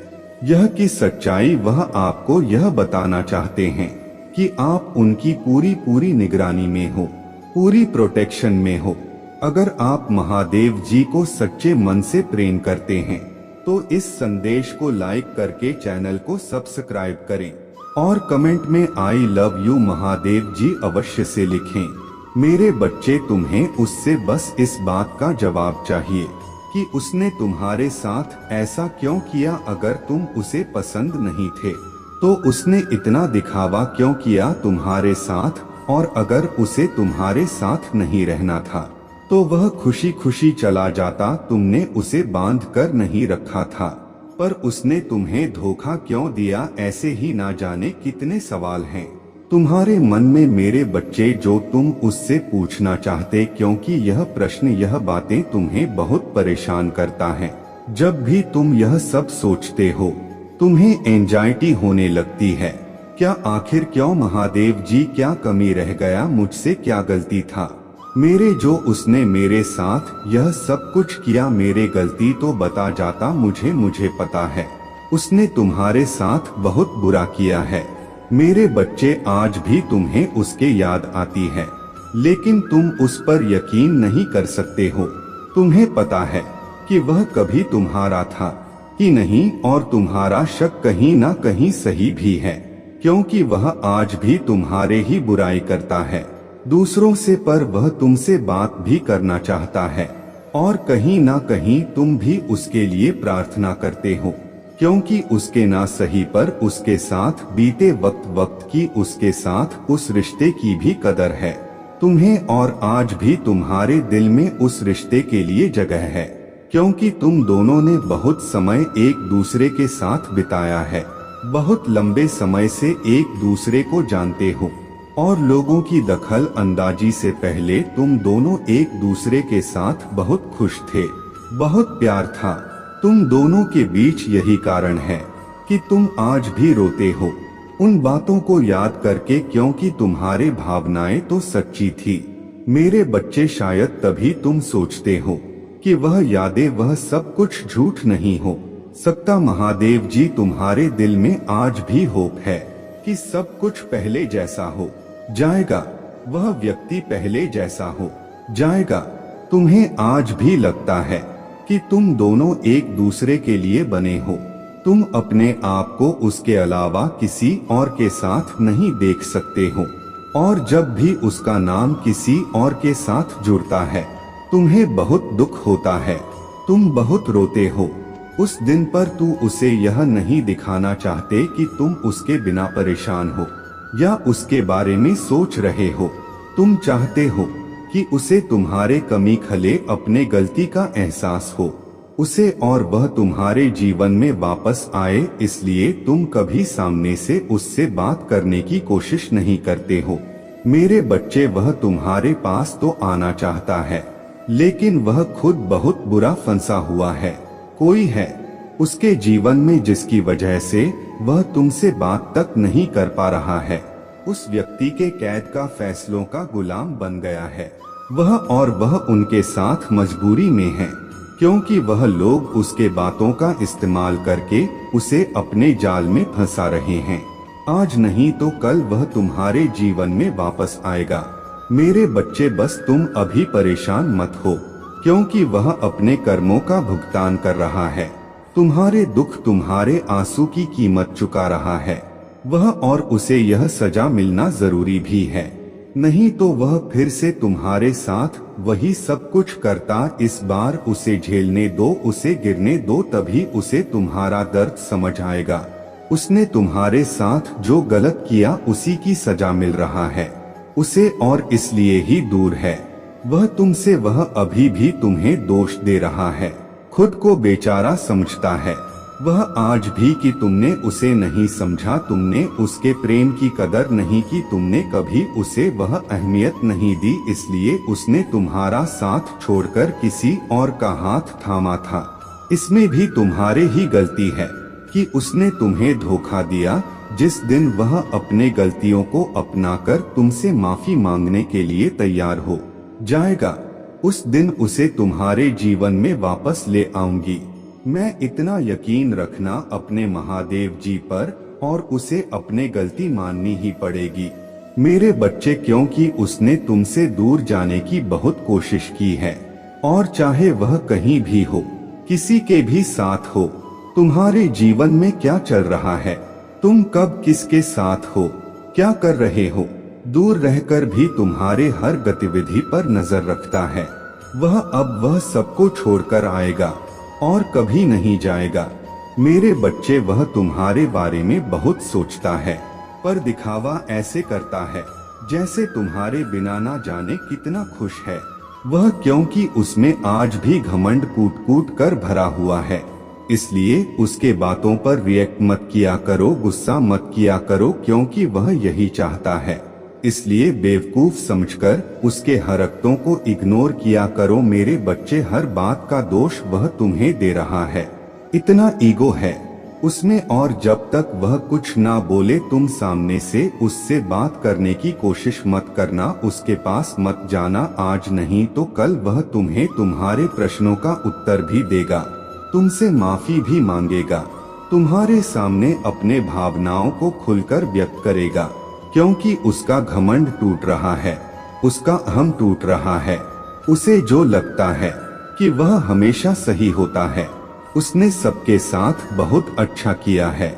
यह कि सच्चाई वह आपको यह बताना चाहते हैं कि आप उनकी पूरी निगरानी में हो, पूरी प्रोटेक्शन में हो। अगर आप महादेव जी को सच्चे मन से प्रेम करते हैं तो इस संदेश को लाइक करके चैनल को सब्सक्राइब करें और कमेंट में आई लव यू महादेव जी अवश्य से लिखें। मेरे बच्चे, तुम्हें उससे बस इस बात का जवाब चाहिए कि उसने तुम्हारे साथ ऐसा क्यों किया। अगर तुम उसे पसंद नहीं थे तो उसने इतना दिखावा क्यों किया तुम्हारे साथ, और अगर उसे तुम्हारे साथ नहीं रहना था तो वह खुशी खुशी चला जाता। तुमने उसे बांध कर नहीं रखा था, पर उसने तुम्हें धोखा क्यों दिया। ऐसे ही ना जाने कितने सवाल हैं तुम्हारे मन में मेरे बच्चे, जो तुम उससे पूछना चाहते, क्योंकि यह प्रश्न, यह बातें तुम्हें बहुत परेशान करता है। जब भी तुम यह सब सोचते हो तुम्हें एंजाइटी होने लगती है। क्या आखिर क्यों महादेव जी, क्या कमी रह गया मुझसे, क्या गलती था मेरे जो उसने मेरे साथ यह सब कुछ किया। मेरे गलती तो बता जाता मुझे पता है उसने तुम्हारे साथ बहुत बुरा किया है। मेरे बच्चे, आज भी तुम्हें उसके याद आती है, लेकिन तुम उस पर यकीन नहीं कर सकते हो। तुम्हें पता है कि वह कभी तुम्हारा था कि नहीं, और तुम्हारा शक कहीं ना कहीं सही भी है, क्योंकि वह आज भी तुम्हारे ही बुराई करता है दूसरों से, पर वह तुमसे बात भी करना चाहता है, और कहीं ना कहीं तुम भी उसके लिए प्रार्थना करते हो, क्योंकि उसके ना सही पर उसके साथ बीते वक्त की, उसके साथ उस रिश्ते की भी कदर है तुम्हें, और आज भी तुम्हारे दिल में उस रिश्ते के लिए जगह है, क्योंकि तुम दोनों ने बहुत समय एक दूसरे के साथ बिताया है। बहुत लंबे समय से एक दूसरे को जानते हो, और लोगों की दखल अंदाजी से पहले तुम दोनों एक दूसरे के साथ बहुत खुश थे, बहुत प्यार था तुम दोनों के बीच। यही कारण है कि तुम आज भी रोते हो उन बातों को याद करके, क्योंकि तुम्हारे भावनाएं तो सच्ची थी मेरे बच्चे। शायद तभी तुम सोचते हो कि वह यादें, वह सब कुछ झूठ नहीं हो सकता। महादेव जी, तुम्हारे दिल में आज भी होप है कि सब कुछ पहले जैसा हो जाएगा, वह व्यक्ति पहले जैसा हो जाएगा। तुम्हें आज भी लगता है कि तुम दोनों एक दूसरे के लिए बने हो। तुम अपने आप को उसके अलावा किसी और के साथ नहीं देख सकते हो, और जब भी उसका नाम किसी और के साथ जुड़ता है तुम्हें बहुत दुख होता है, तुम बहुत रोते हो। उस दिन पर तू उसे यह नहीं दिखाना चाहते कि तुम उसके बिना परेशान हो या उसके बारे में सोच रहे हो। तुम चाहते हो कि उसे तुम्हारे कमी खले, अपने गलती का एहसास हो उसे, और वह तुम्हारे जीवन में वापस आए। इसलिए तुम कभी सामने से उससे बात करने की कोशिश नहीं करते हो मेरे बच्चे। वह तुम्हारे पास तो आना चाहता है, लेकिन वह खुद बहुत बुरा फंसा हुआ है। कोई है उसके जीवन में जिसकी वजह से वह तुमसे बात तक नहीं कर पा रहा है। उस व्यक्ति के कैद का, फैसलों का गुलाम बन गया है वह, और वह उनके साथ मजबूरी में है, क्योंकि वह लोग उसके बातों का इस्तेमाल करके उसे अपने जाल में फंसा रहे हैं। आज नहीं तो कल वह तुम्हारे जीवन में वापस आएगा मेरे बच्चे। बस तुम अभी परेशान मत हो, क्योंकि वह अपने कर्मों का भुगतान कर रहा है। तुम्हारे दुख, तुम्हारे आंसू की कीमत चुका रहा है वह, और उसे यह सजा मिलना जरूरी भी है, नहीं तो वह फिर से तुम्हारे साथ वही सब कुछ करता। इस बार उसे झेलने दो, उसे गिरने दो, तभी उसे तुम्हारा दर्द समझ आएगा। उसने तुम्हारे साथ जो गलत किया उसी की सजा मिल रहा है उसे, और इसलिए ही दूर है वह तुमसे। वह अभी भी तुम्हें दोष दे रहा है, खुद को बेचारा समझता है वह आज भी, कि तुमने उसे नहीं समझा, तुमने उसके प्रेम की कदर नहीं की, तुमने कभी उसे वह अहमियत नहीं दी, इसलिए उसने तुम्हारा साथ छोड़कर किसी और का हाथ थामा था। इसमें भी तुम्हारे ही गलती है कि उसने तुम्हें धोखा दिया। जिस दिन वह अपने गलतियों को अपनाकर तुमसे माफी मांगने के लिए तैयार हो जाएगा, उस दिन उसे तुम्हारे जीवन में वापस ले आऊंगी मैं। इतना यकीन रखना अपने महादेव जी पर, और उसे अपने गलती माननी ही पड़ेगी मेरे बच्चे, क्योंकि उसने तुमसे दूर जाने की बहुत कोशिश की है। और चाहे वह कहीं भी हो, किसी के भी साथ हो, तुम्हारे जीवन में क्या चल रहा है, तुम कब किसके साथ हो, क्या कर रहे हो, दूर रहकर भी तुम्हारे हर गतिविधि पर नजर रखता है। वह सबको छोड़कर आएगा और कभी नहीं जाएगा। मेरे बच्चे, वह तुम्हारे बारे में बहुत सोचता है, पर दिखावा ऐसे करता है जैसे तुम्हारे बिना ना जाने कितना खुश है वह, क्योंकि उसमें आज भी घमंड कूट कूट कर भरा हुआ है। इसलिए उसके बातों पर रिएक्ट मत किया करो, गुस्सा मत किया करो, क्योंकि वह यही चाहता है। इसलिए बेवकूफ समझकर उसके हरकतों को इग्नोर किया करो। मेरे बच्चे, हर बात का दोष वह तुम्हें दे रहा है। इतना ईगो है उसमें, और जब तक वह कुछ ना बोले तुम सामने से उससे बात करने की कोशिश मत करना, उसके पास मत जाना। आज नहीं तो कल वह तुम्हें तुम्हारे प्रश्नों का उत्तर भी देगा, तुमसे माफी भी मांगेगा, तुम्हारे सामने अपने भावनाओं को खुलकर व्यक्त करेगा, क्योंकि उसका घमंड टूट रहा है, उसका अहम टूट रहा है। उसे जो लगता है कि वह हमेशा सही होता है, उसने सबके साथ बहुत अच्छा किया है,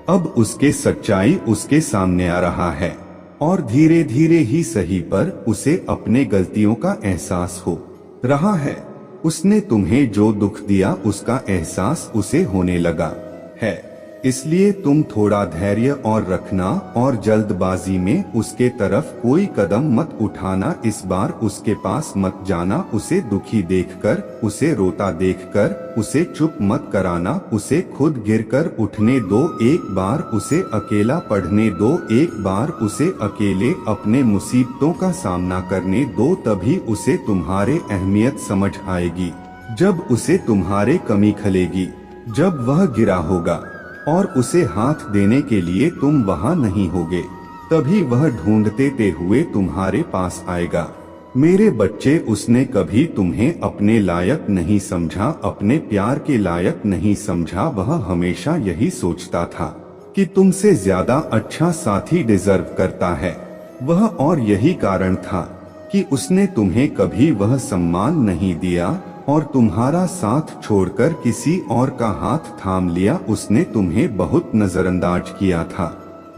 अब उसके सच्चाई उसके सामने आ रहा है और धीरे धीरे ही सही पर उसे अपने गलतियों का एहसास हो रहा है। उसने तुम्हें जो दुख दिया उसका एहसास उसे होने लगा है। इसलिए तुम थोड़ा धैर्य और रखना और जल्दबाजी में उसके तरफ कोई कदम मत उठाना। इस बार उसके पास मत जाना, उसे दुखी देखकर, उसे रोता देखकर उसे चुप मत कराना, उसे खुद गिरकर उठने दो, एक बार उसे अकेला पढ़ने दो, एक बार उसे अकेले अपने मुसीबतों का सामना करने दो, तभी उसे तुम्हारे अहमियत समझ आएगी। जब उसे तुम्हारे कमी खलेगी, जब वह गिरा होगा और उसे हाथ देने के लिए तुम वहां नहीं होगे, तभी वह ढूंढते हुए तुम्हारे पास आएगा। मेरे बच्चे, उसने कभी तुम्हें अपने लायक नहीं समझा, अपने प्यार के लायक नहीं समझा। वह हमेशा यही सोचता था कि तुमसे ज्यादा अच्छा साथी डिजर्व करता है वह, और यही कारण था कि उसने तुम्हें कभी वह सम्मान नहीं दिया और तुम्हारा साथ छोड़कर किसी और का हाथ थाम लिया। उसने तुम्हें बहुत नजरअंदाज किया था।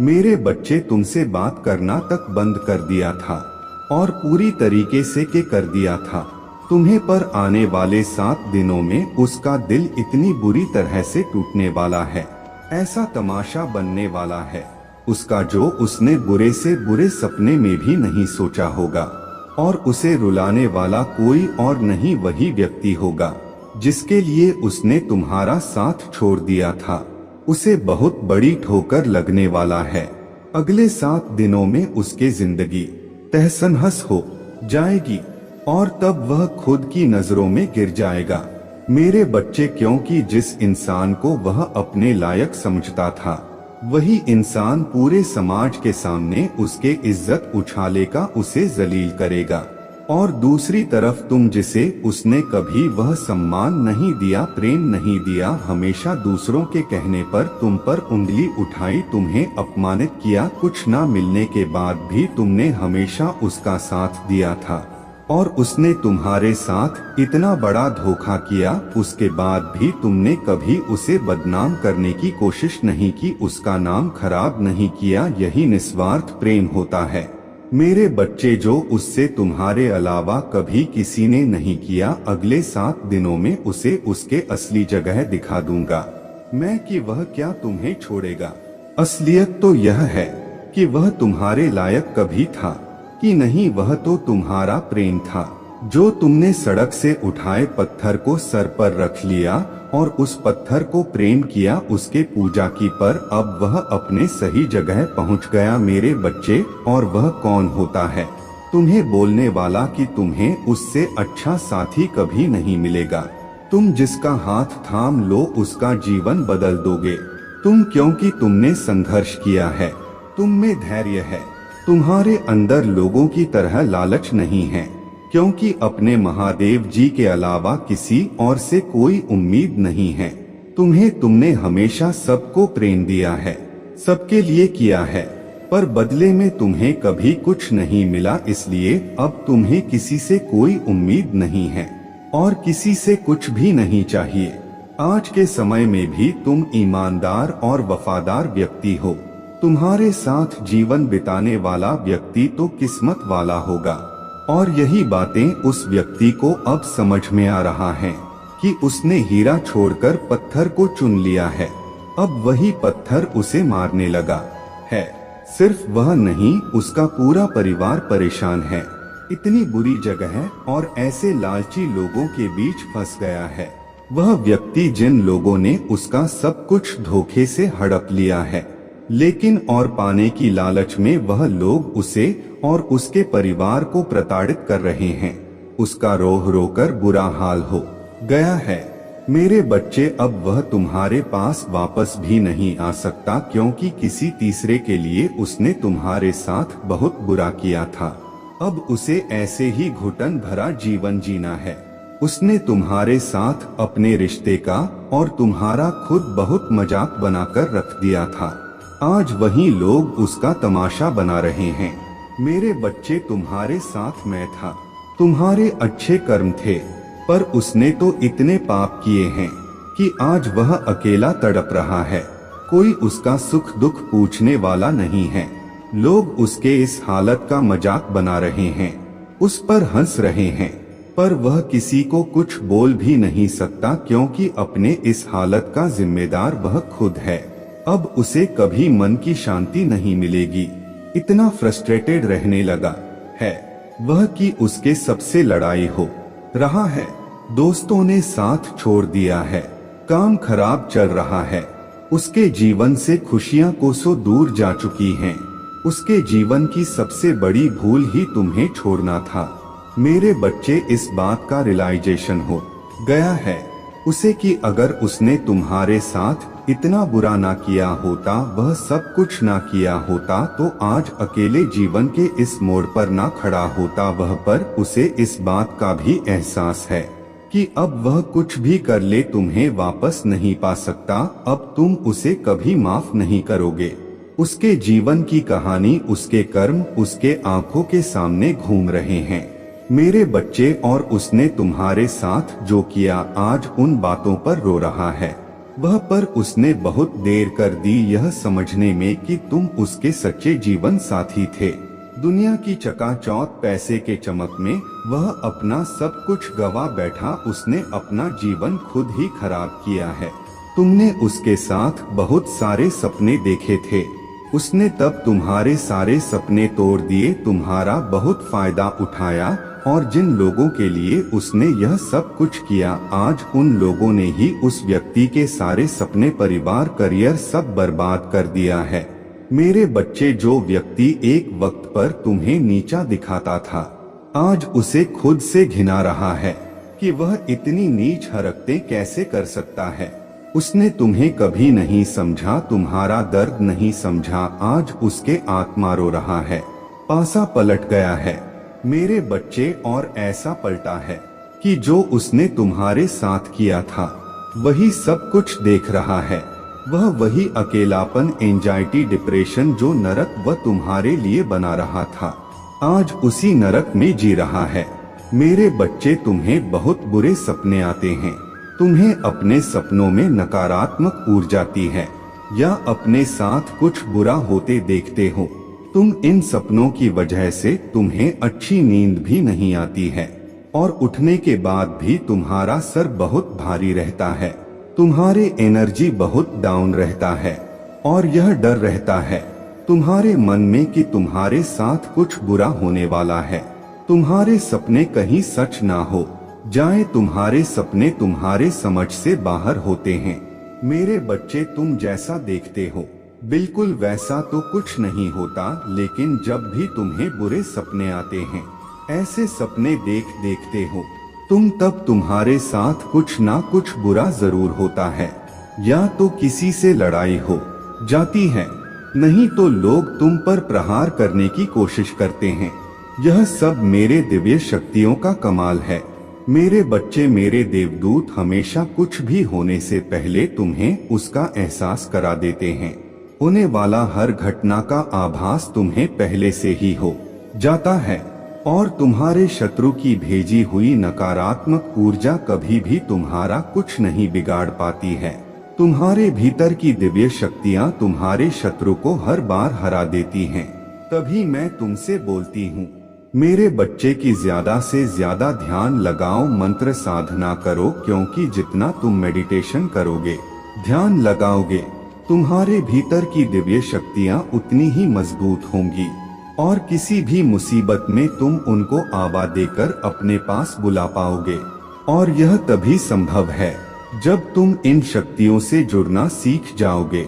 मेरे बच्चे, तुमसे बात करना तक बंद कर दिया था और पूरी तरीके से कर दिया था। तुम्हें पर आने वाले 7 दिनों में उसका दिल इतनी बुरी तरह से टूटने वाला है, ऐसा तमाशा बनने वाला है उसका, जो उसने बुरे से बुरे सपने में भी नहीं सोचा होगा। और उसे रुलाने वाला कोई और नहीं, वही व्यक्ति होगा जिसके लिए उसने तुम्हारा साथ छोड़ दिया था। उसे बहुत बड़ी ठोकर लगने वाला है। अगले 7 दिनों में उसके जिंदगी तहस-नहस हो जाएगी और तब वह खुद की नजरों में गिर जाएगा। मेरे बच्चे, क्योंकि जिस इंसान को वह अपने लायक समझता था, वही इंसान पूरे समाज के सामने उसके इज्जत उछालेगा, उसे जलील करेगा। और दूसरी तरफ तुम, जिसे उसने कभी वह सम्मान नहीं दिया, प्रेम नहीं दिया, हमेशा दूसरों के कहने पर तुम पर उंगली उठाई, तुम्हें अपमानित किया, कुछ ना मिलने के बाद भी तुमने हमेशा उसका साथ दिया था और उसने तुम्हारे साथ इतना बड़ा धोखा किया, उसके बाद भी तुमने कभी उसे बदनाम करने की कोशिश नहीं की, उसका नाम खराब नहीं किया। यही निस्वार्थ प्रेम होता है मेरे बच्चे, जो उससे तुम्हारे अलावा कभी किसी ने नहीं किया। अगले 7 दिनों में उसे उसके असली जगह दिखा दूंगा मैं कि वह क्या तुम्हें छोड़ेगा। असलियत तो यह है कि वह तुम्हारे लायक कभी था कि नहीं, वह तो तुम्हारा प्रेम था, जो तुमने सड़क से उठाए पत्थर को सर पर रख लिया और उस पत्थर को प्रेम किया, उसके पूजा की, पर अब वह अपने सही जगह पहुंच गया मेरे बच्चे। और वह कौन होता है तुम्हें बोलने वाला कि तुम्हें उससे अच्छा साथी कभी नहीं मिलेगा। तुम जिसका हाथ थाम लो उसका जीवन बदल दोगे तुम, क्योंकि तुमने संघर्ष किया है, तुम में धैर्य है, तुम्हारे अंदर लोगों की तरह लालच नहीं है, क्योंकि अपने महादेव जी के अलावा किसी और से कोई उम्मीद नहीं है। तुमने हमेशा सबको प्रेम दिया है, सबके लिए किया है, पर बदले में तुम्हें कभी कुछ नहीं मिला। इसलिए अब तुम्हें किसी से कोई उम्मीद नहीं है और किसी से कुछ भी नहीं चाहिए। आज के समय में भी तुम ईमानदार और वफादार व्यक्ति हो, तुम्हारे साथ जीवन बिताने वाला व्यक्ति तो किस्मत वाला होगा। और यही बातें उस व्यक्ति को अब समझ में आ रहा है कि उसने हीरा छोड़कर पत्थर को चुन लिया है। अब वही पत्थर उसे मारने लगा है। सिर्फ वह नहीं, उसका पूरा परिवार परेशान है। इतनी बुरी जगह है और ऐसे लालची लोगों के बीच फंस गया है। वह व्यक्ति जिन लोगों ने उसका सब कुछ धोखे से हड़प लिया है, लेकिन और पाने की लालच में वह लोग उसे और उसके परिवार को प्रताड़ित कर रहे हैं। उसका रोह रोकर बुरा हाल हो गया है। मेरे बच्चे, अब वह तुम्हारे पास वापस भी नहीं आ सकता, क्योंकि किसी तीसरे के लिए उसने तुम्हारे साथ बहुत बुरा किया था। अब उसे ऐसे ही घुटन भरा जीवन जीना है। उसने तुम्हारे साथ अपने रिश्ते का और तुम्हारा खुद बहुत मजाक बनाकर रख दिया था। आज वही लोग उसका तमाशा बना रहे हैं। मेरे बच्चे, तुम्हारे साथ मैं था, तुम्हारे अच्छे कर्म थे, पर उसने तो इतने पाप किए हैं कि आज वह अकेला तड़प रहा है। कोई उसका सुख दुख पूछने वाला नहीं है। लोग उसके इस हालत का मजाक बना रहे हैं, उस पर हंस रहे हैं, पर वह किसी को कुछ बोल भी नहीं सकता, क्योंकि अपने इस हालत का जिम्मेदार वह खुद है। अब उसे कभी मन की शांति नहीं मिलेगी। इतना फ्रस्ट्रेटेड रहने लगा है वह कि उसके सबसे लड़ाई हो रहा है। दोस्तों ने साथ छोड़ दिया है, काम खराब चल रहा है, उसके जीवन से खुशियां कोसों दूर जा चुकी हैं। उसके जीवन की सबसे बड़ी भूल ही तुम्हें छोड़ना था। मेरे बच्चे, इस बात का रियलाइजेशन हो गया है उसे कि अगर उसने तुम्हारे साथ इतना बुरा ना किया होता, वह सब कुछ ना किया होता, तो आज अकेले जीवन के इस मोड़ पर ना खड़ा होता वह। पर उसे इस बात का भी एहसास है कि अब वह कुछ भी कर ले, तुम्हें वापस नहीं पा सकता। अब तुम उसे कभी माफ नहीं करोगे। उसके जीवन की कहानी, उसके कर्म उसके आंखों के सामने घूम रहे हैं मेरे बच्चे, और उसने तुम्हारे साथ जो किया, आज उन बातों पर रो रहा है वह। पर उसने बहुत देर कर दी यह समझने में कि तुम उसके सच्चे जीवन साथी थे। दुनिया की चकाचौंध पैसे के चमक में वह अपना सब कुछ गवा बैठा। उसने अपना जीवन खुद ही खराब किया है। तुमने उसके साथ बहुत सारे सपने देखे थे, उसने तब तुम्हारे सारे सपने तोड़ दिए, तुम्हारा बहुत फायदा उठाया, और जिन लोगों के लिए उसने यह सब कुछ किया, आज उन लोगों ने ही उस व्यक्ति के सारे सपने, परिवार, करियर सब बर्बाद कर दिया है। मेरे बच्चे, जो व्यक्ति एक वक्त पर तुम्हें नीचा दिखाता था, आज उसे खुद से घिना रहा है कि वह इतनी नीच हरकतें कैसे कर सकता है। उसने तुम्हें कभी नहीं समझा, तुम्हारा दर्द नहीं समझा। आज उसके आत्मा रो रहा है, पासा पलट गया है मेरे बच्चे, और ऐसा पलटा है कि जो उसने तुम्हारे साथ किया था वही सब कुछ देख रहा है। वह वही अकेलापन, एंजाइटी, डिप्रेशन, जो नरक वह तुम्हारे लिए बना रहा था, आज उसी नरक में जी रहा है। मेरे बच्चे, तुम्हें बहुत बुरे सपने आते हैं, तुम्हें अपने सपनों में नकारात्मक ऊर्जा आती है या अपने साथ कुछ बुरा होते देखते हो। तुम इन सपनों की वजह से तुम्हें अच्छी नींद भी नहीं आती है, और उठने के बाद भी तुम्हारा सर बहुत भारी रहता है, तुम्हारे एनर्जी बहुत डाउन रहता है, और यह डर रहता है तुम्हारे मन में कि तुम्हारे साथ कुछ बुरा होने वाला है। तुम्हारे सपने कहीं सच ना हो जाए, तुम्हारे सपने तुम्हारे समझ से बाहर होते हैं। मेरे बच्चे, तुम जैसा देखते हो बिल्कुल वैसा तो कुछ नहीं होता, लेकिन जब भी तुम्हें बुरे सपने आते हैं, ऐसे सपने देखते हो तुम, तब तुम्हारे साथ कुछ ना कुछ बुरा जरूर होता है। या तो किसी से लड़ाई हो जाती है, नहीं तो लोग तुम पर प्रहार करने की कोशिश करते हैं। यह सब मेरे दिव्य शक्तियों का कमाल है मेरे बच्चे। मेरे देवदूत हमेशा कुछ भी होने से पहले तुम्हें उसका एहसास करा देते हैं। होने वाला हर घटना का आभास तुम्हें पहले से ही हो जाता है, और तुम्हारे शत्रु की भेजी हुई नकारात्मक ऊर्जा कभी भी तुम्हारा कुछ नहीं बिगाड़ पाती है। तुम्हारे भीतर की दिव्य शक्तियाँ तुम्हारे शत्रु को हर बार हरा देती हैं। तभी मैं तुमसे बोलती हूँ, मेरे बच्चे की ज्यादा से ज्यादा ध्यान लगाओ, मंत्र साधना करो, क्योंकि जितना तुम मेडिटेशन करोगे, ध्यान लगाओगे, तुम्हारे भीतर की दिव्य शक्तियाँ उतनी ही मजबूत होंगी और किसी भी मुसीबत में तुम उनको आवा देकर अपने पास बुला पाओगे। और यह तभी संभव है जब तुम इन शक्तियों से जुड़ना सीख जाओगे।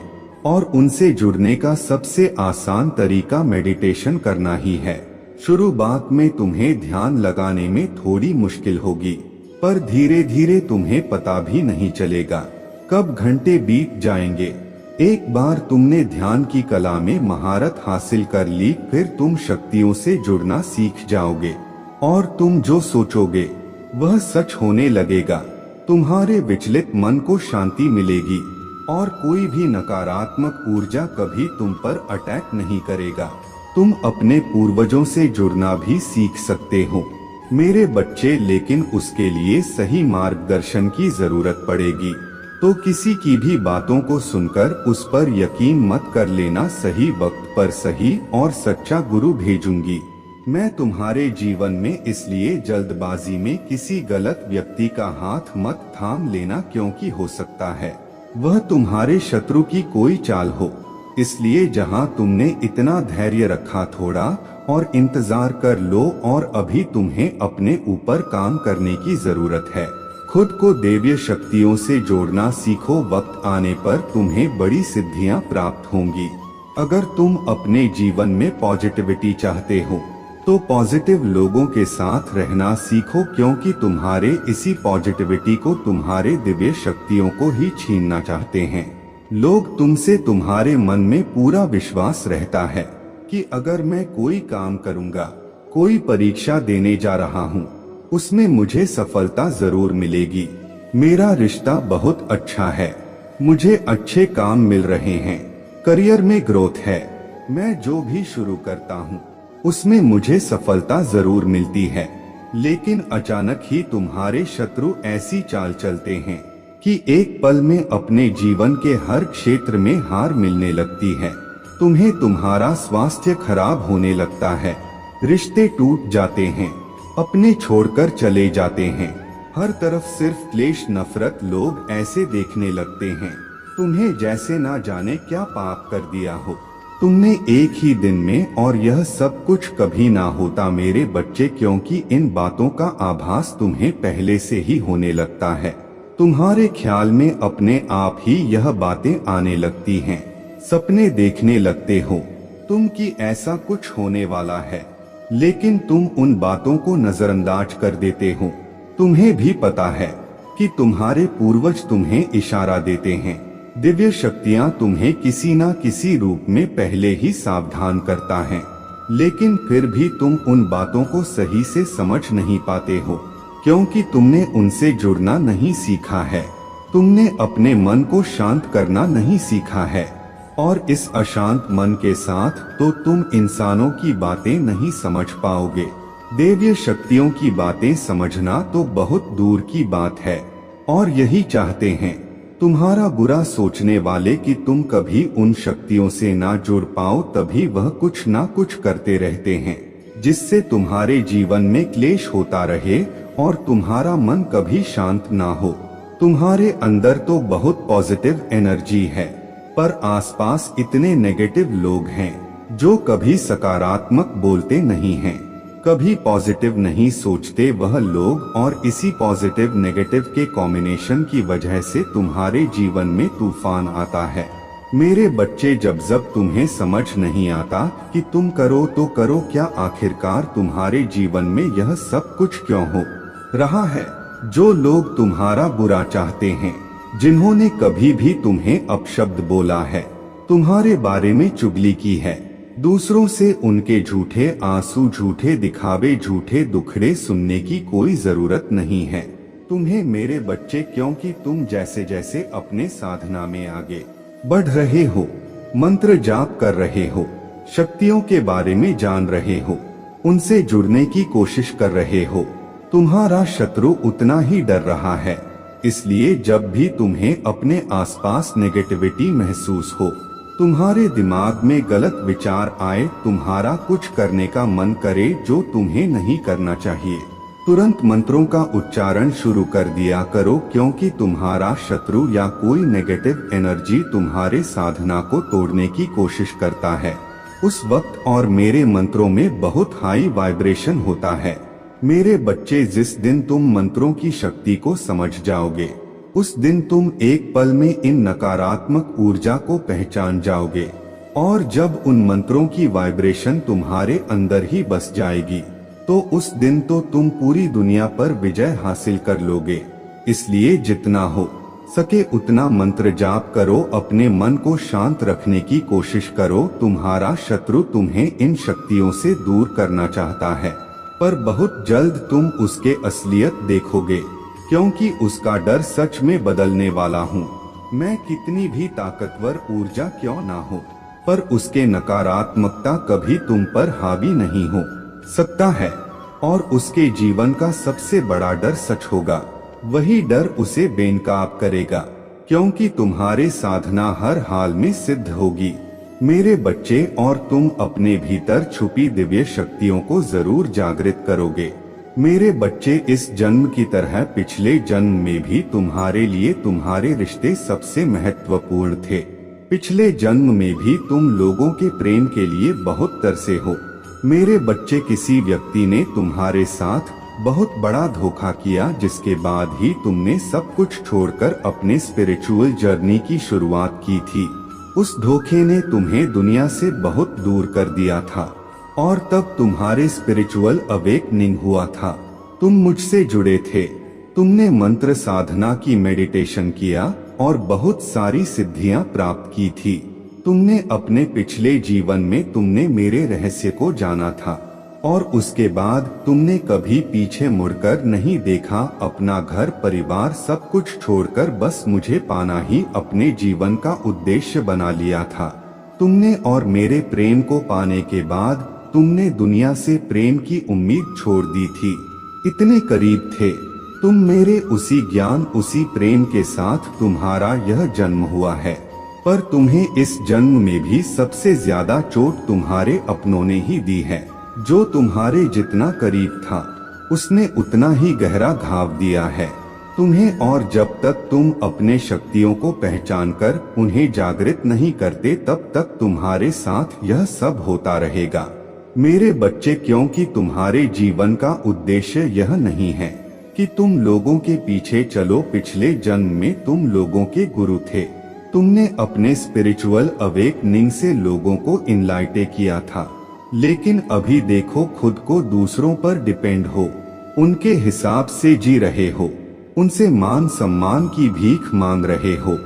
और उनसे जुड़ने का सबसे आसान तरीका मेडिटेशन करना ही है। शुरुआत में तुम्हें ध्यान लगाने में थोड़ी मुश्किल होगी, पर धीरे धीरे तुम्हें पता भी नहीं चलेगा कब घंटे बीत जाएंगे। एक बार तुमने ध्यान की कला में महारत हासिल कर ली, फिर तुम शक्तियों से जुड़ना सीख जाओगे और तुम जो सोचोगे वह सच होने लगेगा। तुम्हारे विचलित मन को शांति मिलेगी और कोई भी नकारात्मक ऊर्जा कभी तुम पर अटैक नहीं करेगा। तुम अपने पूर्वजों से जुड़ना भी सीख सकते हो मेरे बच्चे, लेकिन उसके लिए सही मार्गदर्शन की जरूरत पड़ेगी। तो किसी की भी बातों को सुनकर उस पर यकीन मत कर लेना। सही वक्त पर सही और सच्चा गुरु भेजूंगी मैं तुम्हारे जीवन में, इसलिए जल्दबाजी में किसी गलत व्यक्ति का हाथ मत थाम लेना, क्योंकि हो सकता है वह तुम्हारे शत्रु की कोई चाल हो। इसलिए जहां तुमने इतना धैर्य रखा, थोड़ा और इंतजार कर लो। और अभी तुम्हें अपने ऊपर काम करने की जरूरत है। खुद को दैवीय शक्तियों से जोड़ना सीखो, वक्त आने पर तुम्हें बड़ी सिद्धियां प्राप्त होंगी। अगर तुम अपने जीवन में पॉजिटिविटी चाहते हो तो पॉजिटिव लोगों के साथ रहना सीखो, क्योंकि तुम्हारे इसी पॉजिटिविटी को तुम्हारे दिव्य शक्तियों को ही छीनना चाहते हैं। लोग तुमसे, तुम्हारे मन में पूरा विश्वास रहता है कि अगर मैं कोई काम करूंगा, कोई परीक्षा देने जा रहा हूं, उसमें मुझे सफलता जरूर मिलेगी। मेरा रिश्ता बहुत अच्छा है, मुझे अच्छे काम मिल रहे हैं, करियर में ग्रोथ है, मैं जो भी शुरू करता हूँ उसमें मुझे सफलता जरूर मिलती है। लेकिन अचानक ही तुम्हारे शत्रु ऐसी चाल चलते हैं कि एक पल में अपने जीवन के हर क्षेत्र में हार मिलने लगती है। तुम्हें तुम्हारा स्वास्थ्य खराब होने लगता है, रिश्ते टूट जाते हैं, अपने छोड़कर चले जाते हैं, हर तरफ सिर्फ क्लेश नफरत। लोग ऐसे देखने लगते हैं तुम्हें जैसे ना जाने क्या पाप कर दिया हो तुमने एक ही दिन में, और यह सब कुछ कभी ना होता मेरे बच्चे, क्योंकि इन बातों का आभास तुम्हें पहले से ही होने लगता है। तुम्हारे ख्याल में अपने आप ही यह बातें आने लगती हैं, सपने देखने लगते हो तुम कि ऐसा कुछ होने वाला है, लेकिन तुम उन बातों को नजरअंदाज कर देते हो। तुम्हें भी पता है कि तुम्हारे पूर्वज तुम्हें इशारा देते हैं, दिव्य शक्तियां तुम्हें किसी ना किसी रूप में पहले ही सावधान करता है, लेकिन फिर भी तुम उन बातों को सही से समझ नहीं पाते हो, क्योंकि तुमने उनसे जुड़ना नहीं सीखा है। तुमने अपने मन को शांत करना नहीं सीखा है, और इस अशांत मन के साथ तो तुम इंसानों की बातें नहीं समझ पाओगे। दैवीय शक्तियों की बातें समझना तो बहुत दूर की बात है। और यही चाहते हैं तुम्हारा बुरा सोचने वाले कि तुम कभी उन शक्तियों से ना जुड़ पाओ, तभी वह कुछ ना कुछ करते रहते हैं जिससे तुम्हारे जीवन में क्लेश होता रहे और तुम्हारा मन कभी शांत ना हो। तुम्हारे अंदर तो बहुत पॉजिटिव एनर्जी है, पर आसपास इतने नेगेटिव लोग हैं जो कभी सकारात्मक बोलते नहीं हैं, कभी पॉजिटिव नहीं सोचते वह लोग, और इसी पॉजिटिव नेगेटिव के कॉम्बिनेशन की वजह से तुम्हारे जीवन में तूफान आता है। मेरे बच्चे, जब तुम्हें समझ नहीं आता कि तुम करो तो करो क्या, आखिरकार तुम्हारे जीवन में यह सब कुछ क्यों हो रहा है। जो लोग तुम्हारा बुरा चाहते हैं, जिन्होंने कभी भी तुम्हें अपशब्द बोला है, तुम्हारे बारे में चुगली की है, दूसरों से उनके झूठे आंसू, झूठे दिखावे, झूठे दुखड़े सुनने की कोई जरूरत नहीं है तुम्हें मेरे बच्चे, क्योंकि तुम जैसे जैसे अपने साधना में आगे बढ़ रहे हो, मंत्र जाप कर रहे हो, शक्तियों के बारे में जान रहे हो, उनसे जुड़ने की कोशिश कर रहे हो, तुम्हारा शत्रु उतना ही डर रहा है इसलिए जब भी तुम्हें अपने आसपास नेगेटिविटी महसूस हो, तुम्हारे दिमाग में गलत विचार आए, तुम्हारा कुछ करने का मन करे जो तुम्हें नहीं करना चाहिए, तुरंत मंत्रों का उच्चारण शुरू कर दिया करो, क्योंकि तुम्हारा शत्रु या कोई नेगेटिव एनर्जी तुम्हारे साधना को तोड़ने की कोशिश करता है उस वक्त। और मेरे मंत्रों में बहुत हाई वाइब्रेशन होता है। मेरे बच्चे, जिस दिन तुम मंत्रों की शक्ति को समझ जाओगे, उस दिन तुम एक पल में इन नकारात्मक ऊर्जा को पहचान जाओगे। और जब उन मंत्रों की वाइब्रेशन तुम्हारे अंदर ही बस जाएगी, तो उस दिन तो तुम पूरी दुनिया पर विजय हासिल कर लोगे। इसलिए जितना हो सके उतना मंत्र जाप करो, अपने मन को शांत रखने की कोशिश करो। तुम्हारा शत्रु तुम्हें इन शक्तियों से दूर करना चाहता है, पर बहुत जल्द तुम उसके असलियत देखोगे, क्योंकि उसका डर सच में बदलने वाला हूँ। मैं कितनी भी ताकतवर ऊर्जा क्यों ना हो, पर उसके नकारात्मकता कभी तुम पर हावी नहीं हो सकता है। और उसके जीवन का सबसे बड़ा डर सच होगा, वही डर उसे बेनकाब करेगा, क्योंकि तुम्हारे साधना हर हाल में सिद्ध होगी मेरे बच्चे। और तुम अपने भीतर छुपी दिव्य शक्तियों को जरूर जागृत करोगे मेरे बच्चे। इस जन्म की तरह पिछले जन्म में भी तुम्हारे लिए तुम्हारे रिश्ते सबसे महत्वपूर्ण थे। पिछले जन्म में भी तुम लोगों के प्रेम के लिए बहुत तरसे हो मेरे बच्चे। किसी व्यक्ति ने तुम्हारे साथ बहुत बड़ा धोखा किया, जिसके बाद ही तुमने सब कुछ छोड़कर अपने स्पिरिचुअल जर्नी की शुरुआत की थी। उस धोखे ने तुम्हें दुनिया से बहुत दूर कर दिया था, और तब तुम्हारे स्पिरिचुअल अवेकनिंग हुआ था। तुम मुझसे जुड़े थे, तुमने मंत्र साधना की, मेडिटेशन किया और बहुत सारी सिद्धियां प्राप्त की थी। तुमने अपने पिछले जीवन में तुमने मेरे रहस्य को जाना था, और उसके बाद तुमने कभी पीछे मुड़कर नहीं देखा। अपना घर परिवार सब कुछ छोड़कर बस मुझे पाना ही अपने जीवन का उद्देश्य बना लिया था तुमने। और मेरे प्रेम को पाने के बाद तुमने दुनिया से प्रेम की उम्मीद छोड़ दी थी। इतने करीब थे तुम मेरे, उसी ज्ञान उसी प्रेम के साथ तुम्हारा यह जन्म हुआ है। पर तुम्हें इस जन्म में भी सबसे ज्यादा चोट तुम्हारे अपनों ने ही दी है। जो तुम्हारे जितना करीब था, उसने उतना ही गहरा घाव दिया है तुम्हें। और जब तक तुम अपने शक्तियों को पहचानकर उन्हें जागृत नहीं करते, तब तक तुम्हारे साथ यह सब होता रहेगा मेरे बच्चे। क्योंकि तुम्हारे जीवन का उद्देश्य यह नहीं है कि तुम लोगों के पीछे चलो। पिछले जन्म में तुम लोगों के गुरु थे। तुमने अपने स्पिरिचुअल अवेकनिंग से लोगों को इनलाइट किया था, लेकिन अभी देखो खुद को दूसरों पर डिपेंड हो, उनके हिसाब से जी रहे हो, उनसे मान सम्मान की भीख मांग रहे हो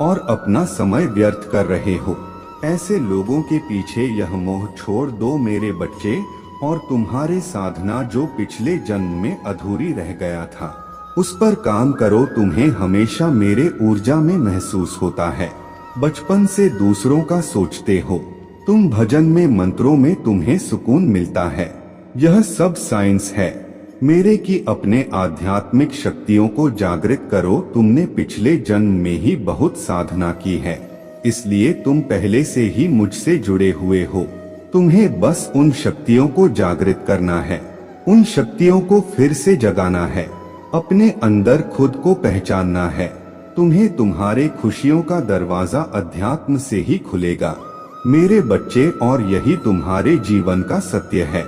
और अपना समय व्यर्थ कर रहे हो। ऐसे लोगों के पीछे यह मोह छोड़ दो मेरे बच्चे, और तुम्हारे साधना जो पिछले जन्म में अधूरी रह गया था, उस पर काम करो। तुम्हें हमेशा मेरे ऊर्जा में महसूस होता है, बचपन से दूसरों का सोचते हो तुम। भजन में, मंत्रों में तुम्हें सुकून मिलता है। यह सब साइंस है मेरे की अपने आध्यात्मिक शक्तियों को जागृत करो। तुमने पिछले जन्म में ही बहुत साधना की है, इसलिए तुम पहले से ही मुझसे जुड़े हुए हो। तुम्हें बस उन शक्तियों को जागृत करना है, उन शक्तियों को फिर से जगाना है, अपने अंदर खुद को पहचानना है। तुम्हें तुम्हारे खुशियों का दरवाजा अध्यात्म से ही खुलेगा मेरे बच्चे, और यही तुम्हारे जीवन का सत्य है।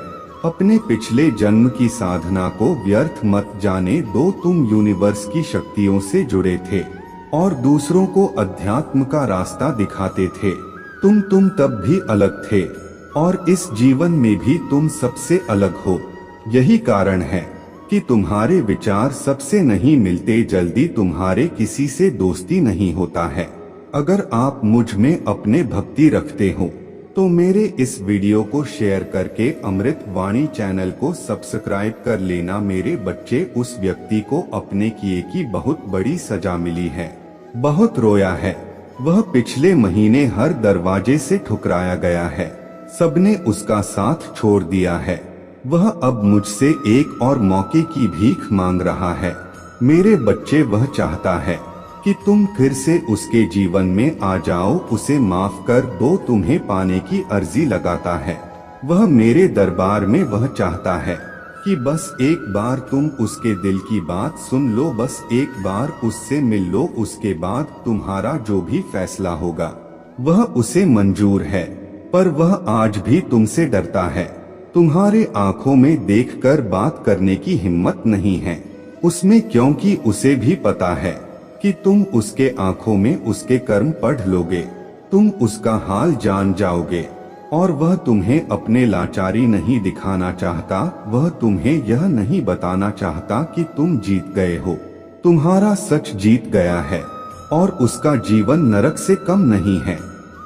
अपने पिछले जन्म की साधना को व्यर्थ मत जाने दो। तुम यूनिवर्स की शक्तियों से जुड़े थे और दूसरों को अध्यात्म का रास्ता दिखाते थे। तुम तब भी अलग थे, और इस जीवन में भी तुम सबसे अलग हो। यही कारण है कि तुम्हारे विचार सबसे नहीं मिलते, जल्दी तुम्हारे किसी से दोस्ती नहीं होता है। अगर आप मुझ में अपने भक्ति रखते हो, तो मेरे इस वीडियो को शेयर करके अमृत वाणी चैनल को सब्सक्राइब कर लेना मेरे बच्चे। उस व्यक्ति को अपने किए की बहुत बड़ी सजा मिली है, बहुत रोया है। वह पिछले महीने हर दरवाजे से ठुकराया गया है, सबने उसका साथ छोड़ दिया है। वह अब मुझसे एक और मौके की भीख मांग रहा है मेरे बच्चे, वह चाहता है कि तुम फिर से उसके जीवन में आ जाओ, उसे माफ कर दो, तुम्हें पाने की अर्जी लगाता है। वह मेरे दरबार में वह चाहता है कि बस एक बार तुम उसके दिल की बात सुन लो, बस एक बार उससे मिल लो, उसके बाद तुम्हारा जो भी फैसला होगा वह उसे मंजूर है। पर वह आज भी तुमसे डरता है, तुम्हारे आंखों में देखकर बात करने की हिम्मत नहीं है उसमें, क्योंकि उसे भी पता है कि तुम उसके आंखों में उसके कर्म पढ़ लोगे, तुम उसका हाल जान जाओगे। और वह तुम्हें अपने लाचारी नहीं दिखाना चाहता, वह तुम्हें यह नहीं बताना चाहता कि तुम जीत गए हो, तुम्हारा सच जीत गया है और उसका जीवन नरक से कम नहीं है।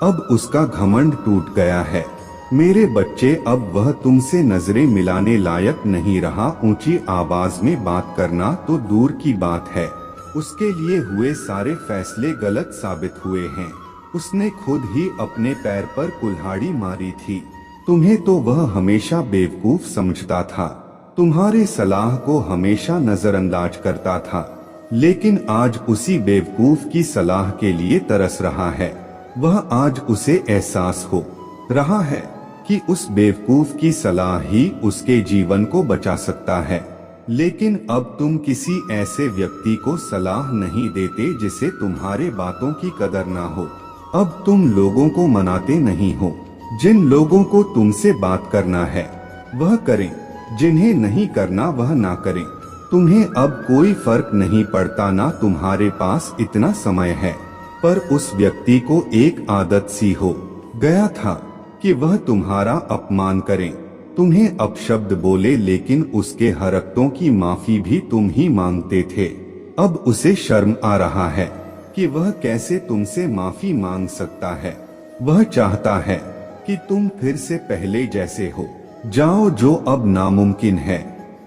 अब उसका घमंड टूट गया है। मेरे बच्चे, अब वह तुमसे नजरें मिलाने लायक नहीं रहा। ऊंची आवाज में बात करना तो दूर की बात है, उसके लिए हुए सारे फैसले गलत साबित हुए हैं। उसने खुद ही अपने पैर पर कुल्हाड़ी मारी थी। तुम्हें तो वह हमेशा बेवकूफ समझता था, तुम्हारे सलाह को हमेशा नजरअंदाज करता था, लेकिन आज उसी बेवकूफ की सलाह के लिए तरस रहा है। वह आज उसे एहसास हो रहा है कि उस बेवकूफ की सलाह ही उसके जीवन को बचा सकता है। लेकिन अब तुम किसी ऐसे व्यक्ति को सलाह नहीं देते जिसे तुम्हारे बातों की कदर ना हो। अब तुम लोगों को मनाते नहीं हो। जिन लोगों को तुमसे बात करना है वह करें, जिन्हें नहीं करना वह ना करें। तुम्हें अब कोई फर्क नहीं पड़ता, ना तुम्हारे पास इतना समय है। पर उस व्यक्ति को एक आदत सी हो गया था कि वह तुम्हारा अपमान करे, तुम्हें अपशब्द बोले, लेकिन उसके हरकतों की माफी भी तुम ही मांगते थे। अब उसे शर्म आ रहा है कि वह कैसे तुमसे माफी मांग सकता है। वह चाहता है कि तुम फिर से पहले जैसे हो जाओ, जो अब नामुमकिन है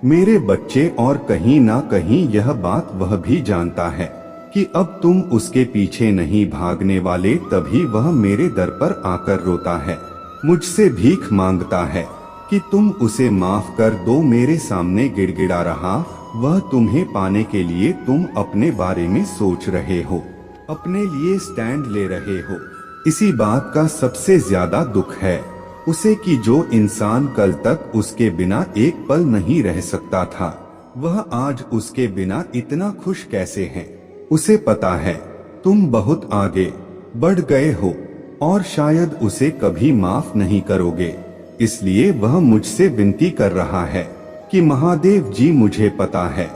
मेरे बच्चे। और कहीं ना कहीं यह बात वह भी जानता है कि अब तुम उसके पीछे नहीं भागने वाले, तभी वह मेरे दर पर आकर रोता है, मुझसे भीख मांगता है कि तुम उसे माफ कर दो। मेरे सामने गिड़गिड़ा रहा, वह तुम्हें पाने के लिए तुम अपने बारे में सोच रहे हो, अपने लिए स्टैंड ले रहे हो। इसी बात का सबसे ज्यादा दुख है उसे कि जो इंसान कल तक उसके बिना एक पल नहीं रह सकता था, वह आज उसके बिना इतना खुश कैसे है। उसे पता है तुम बहुत आगे बढ़ गए हो और शायद उसे कभी माफ नहीं करोगे, इसलिए वह मुझसे विनती कर रहा है कि महादेव जी, मुझे पता है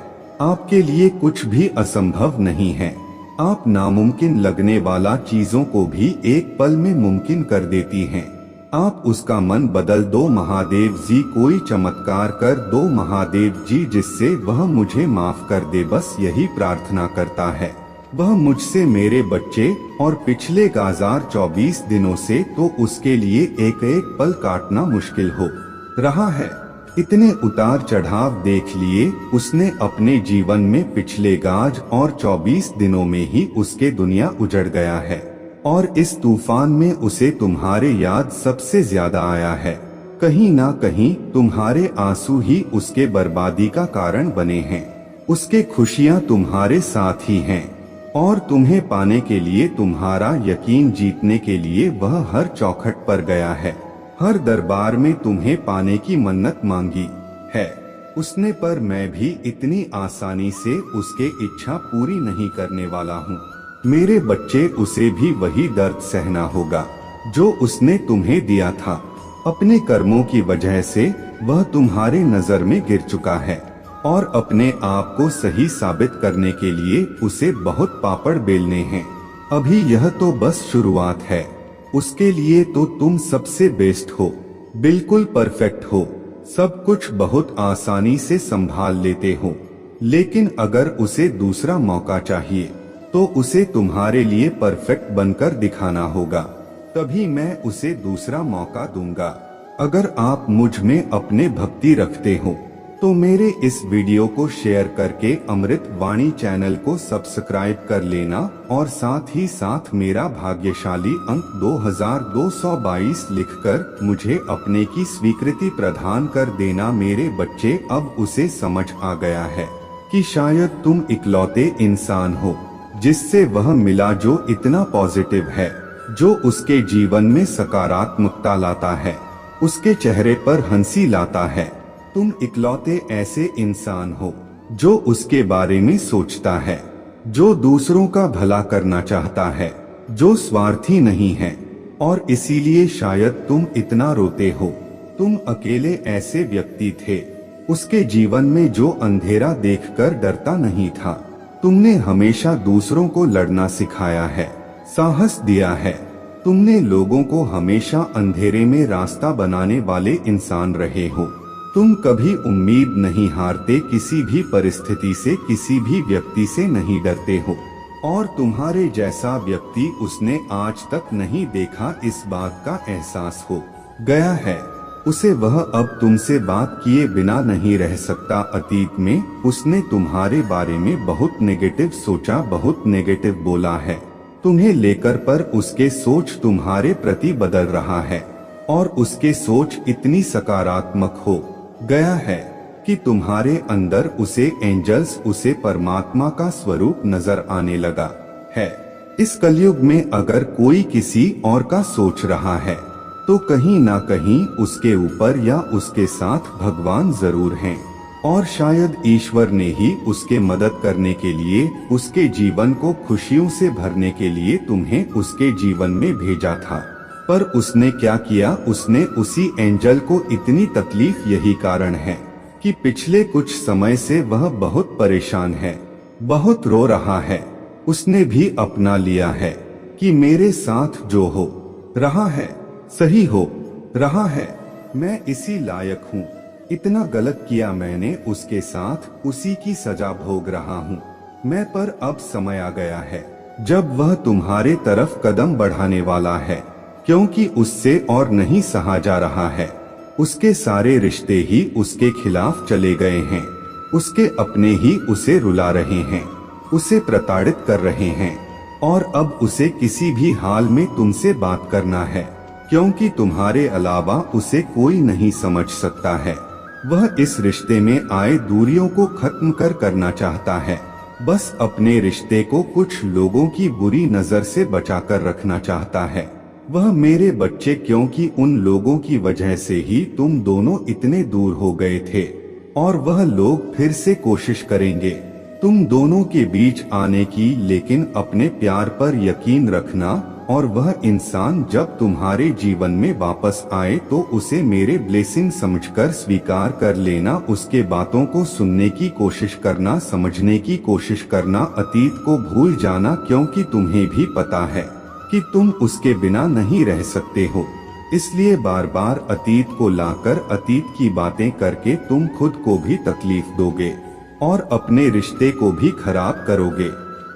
आपके लिए कुछ भी असंभव नहीं है, आप नामुमकिन लगने वाला चीजों को भी एक पल में मुमकिन कर देती हैं। आप उसका मन बदल दो महादेव जी, कोई चमत्कार कर दो महादेव जी, जिससे वह मुझे माफ कर दे। बस यही प्रार्थना करता है वह मुझसे, मेरे बच्चे। और पिछले 1024 दिनों से तो उसके लिए एक एक पल काटना मुश्किल हो रहा है। इतने उतार चढ़ाव देख लिए उसने अपने जीवन में, पिछले 24 दिनों में ही उसके दुनिया उजड़ गया है। और इस तूफान में उसे तुम्हारे याद सबसे ज्यादा आया है। कहीं ना कहीं तुम्हारे आंसू ही उसके बर्बादी का कारण बने हैं। उसके खुशियां तुम्हारे साथ ही हैं और तुम्हें पाने के लिए, तुम्हारा यकीन जीतने के लिए वह हर चौखट पर गया है, हर दरबार में तुम्हें पाने की मन्नत मांगी है उसने। पर मैं भी इतनी आसानी से उसके इच्छा पूरी नहीं करने वाला हूँ मेरे बच्चे। उसे भी वही दर्द सहना होगा जो उसने तुम्हें दिया था। अपने कर्मों की वजह से वह तुम्हारे नजर में गिर चुका है और अपने आप को सही साबित करने के लिए उसे बहुत पापड़ बेलने हैं। अभी यह तो बस शुरुआत है, उसके लिए तो तुम सबसे बेस्ट हो, बिल्कुल परफेक्ट हो, सब कुछ बहुत आसानी से संभाल लेते हो। लेकिन अगर उसे दूसरा मौका चाहिए तो उसे तुम्हारे लिए परफेक्ट बनकर दिखाना होगा, तभी मैं उसे दूसरा मौका दूंगा। अगर आप मुझ में अपने भक्ति रखते हो तो मेरे इस वीडियो को शेयर करके अमृत वाणी चैनल को सब्सक्राइब कर लेना और साथ ही साथ मेरा भाग्यशाली अंक 2222 लिखकर मुझे अपने की स्वीकृति प्रदान कर देना। मेरे बच्चे, अब उसे समझ आ गया है कि शायद तुम इकलौते इंसान हो जिससे वह मिला जो इतना पॉजिटिव है, जो उसके जीवन में सकारात्मकता लाता है, उसके चेहरे पर हंसी लाता है। तुम इकलौते ऐसे इंसान हो जो उसके बारे में सोचता है, जो दूसरों का भला करना चाहता है, जो स्वार्थी नहीं है, और इसीलिए शायद तुम इतना रोते हो। तुम अकेले ऐसे व्यक्ति थे उसके जीवन में जो अंधेरा देखकर डरता नहीं था। तुमने हमेशा दूसरों को लड़ना सिखाया है, साहस दिया है। तुमने लोगों को हमेशा अंधेरे में रास्ता बनाने वाले इंसान रहे हो। तुम कभी उम्मीद नहीं हारते, किसी भी परिस्थिति से, किसी भी व्यक्ति से नहीं डरते हो। और तुम्हारे जैसा व्यक्ति उसने आज तक नहीं देखा, इस बात का एहसास हो गया है उसे। वह अब तुमसे बात किए बिना नहीं रह सकता। अतीत में उसने तुम्हारे बारे में बहुत नेगेटिव सोचा, बहुत नेगेटिव बोला है तुम्हें लेकर, पर उसके सोच तुम्हारे प्रति बदल रहा है और उसके सोच इतनी सकारात्मक हो गया है कि तुम्हारे अंदर उसे एंजल्स, उसे परमात्मा का स्वरूप नजर आने लगा है। इस कलयुग में अगर कोई किसी और का सोच रहा है तो कहीं ना कहीं उसके ऊपर या उसके साथ भगवान जरूर हैं, और शायद ईश्वर ने ही उसके मदद करने के लिए, उसके जीवन को खुशियों से भरने के लिए तुम्हें उसके जीवन में भेजा था। पर उसने क्या किया, उसने उसी एंजल को इतनी तकलीफ, यही कारण है कि पिछले कुछ समय से वह बहुत परेशान है, बहुत रो रहा है। उसने भी अपना लिया है कि मेरे साथ जो हो रहा है सही हो रहा है, मैं इसी लायक हूँ, इतना गलत किया मैंने उसके साथ, उसी की सजा भोग रहा हूँ मैं। पर अब समय आ गया है जब वह तुम्हारे तरफ कदम बढ़ाने वाला है, क्योंकि उससे और नहीं सहा जा रहा है। उसके सारे रिश्ते ही उसके खिलाफ चले गए हैं, उसके अपने ही उसे रुला रहे हैं, उसे प्रताड़ित कर रहे हैं, और अब उसे किसी भी हाल में तुमसे बात करना है, क्योंकि तुम्हारे अलावा उसे कोई नहीं समझ सकता है। वह इस रिश्ते में आए दूरियों को खत्म करना चाहता है, बस अपने रिश्ते को कुछ लोगों की बुरी नजर से बचाकर रखना चाहता है। वह मेरे बच्चे, क्योंकि उन लोगों की वजह से ही तुम दोनों इतने दूर हो गए थे, और वह लोग फिर से कोशिश करेंगे तुम दोनों के बीच आने की, लेकिन अपने प्यार पर यकीन रखना। और वह इंसान जब तुम्हारे जीवन में वापस आए तो उसे मेरे ब्लेसिंग समझकर स्वीकार कर लेना, उसके बातों को सुनने की कोशिश करना, समझने की कोशिश करना, अतीत को भूल जाना, क्योंकि तुम्हें भी पता है कि तुम उसके बिना नहीं रह सकते हो। इसलिए बार बार अतीत को लाकर, अतीत की बातें करके तुम खुद को भी तकलीफ दोगे और अपने रिश्ते को भी खराब करोगे।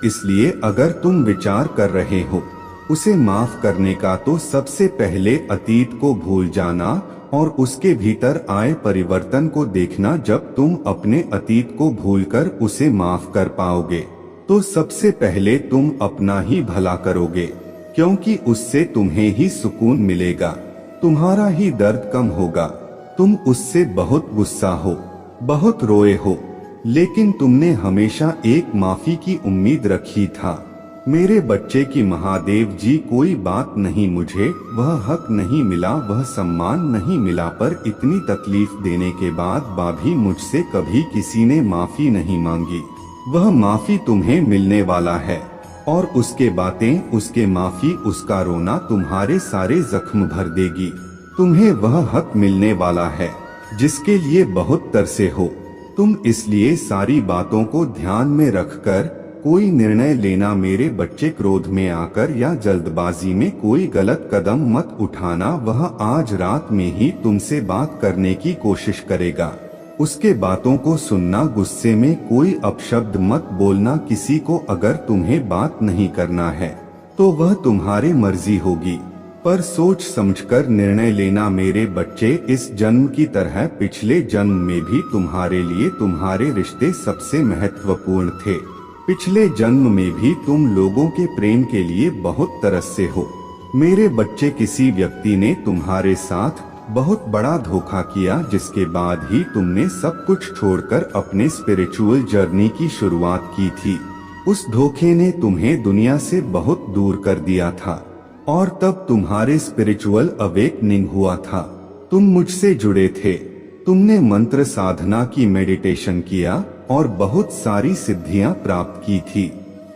इसलिए अगर तुम विचार कर रहे हो उसे माफ करने का, तो सबसे पहले अतीत को भूल जाना और उसके भीतर आए परिवर्तन को देखना। जब तुम अपने अतीत को भूलकर उसे माफ कर पाओगे तो सबसे पहले तुम अपना ही भला करोगे, क्योंकि उससे तुम्हें ही सुकून मिलेगा, तुम्हारा ही दर्द कम होगा। तुम उससे बहुत गुस्सा हो, बहुत रोए हो, लेकिन तुमने हमेशा एक माफी की उम्मीद रखी था। मेरे बच्चे की महादेव जी, कोई बात नहीं, मुझे वह हक नहीं मिला, वह सम्मान नहीं मिला, पर इतनी तकलीफ देने के बाद भी मुझसे कभी किसी ने माफी नहीं मांगी। वह माफी तुम्हें मिलने वाला है, और उसके बातें, उसके माफी, उसका रोना तुम्हारे सारे जख्म भर देगी। तुम्हें वह हक मिलने वाला है जिसके लिए बहुत तरसे हो तुम। इसलिए सारी बातों को ध्यान में रखकर कोई निर्णय लेना मेरे बच्चे, क्रोध में आकर या जल्दबाजी में कोई गलत कदम मत उठाना। वह आज रात में ही तुमसे बात करने की कोशिश करेगा, उसके बातों को सुनना, गुस्से में कोई अपशब्द मत बोलना किसी को। अगर तुम्हें बात नहीं करना है तो वह तुम्हारी मर्जी होगी, पर सोच समझकर निर्णय लेना मेरे बच्चे। इस जन्म की तरह पिछले जन्म में भी तुम्हारे लिए तुम्हारे रिश्ते सबसे महत्वपूर्ण थे। पिछले जन्म में भी तुम लोगों के प्रेम के लिए बहुत तरसे हो मेरे बच्चे। किसी व्यक्ति ने तुम्हारे साथ बहुत बड़ा धोखा किया, जिसके बाद ही तुमने सब कुछ छोड़कर अपने स्पिरिचुअल जर्नी की शुरुआत की थी। उस धोखे ने तुम्हें दुनिया से बहुत दूर कर दिया था और तब तुम्हारे स्पिरिचुअल अवेकनिंग हुआ था। तुम मुझसे जुड़े थे, तुमने मंत्र साधना की, मेडिटेशन किया और बहुत सारी सिद्धियां प्राप्त की थी।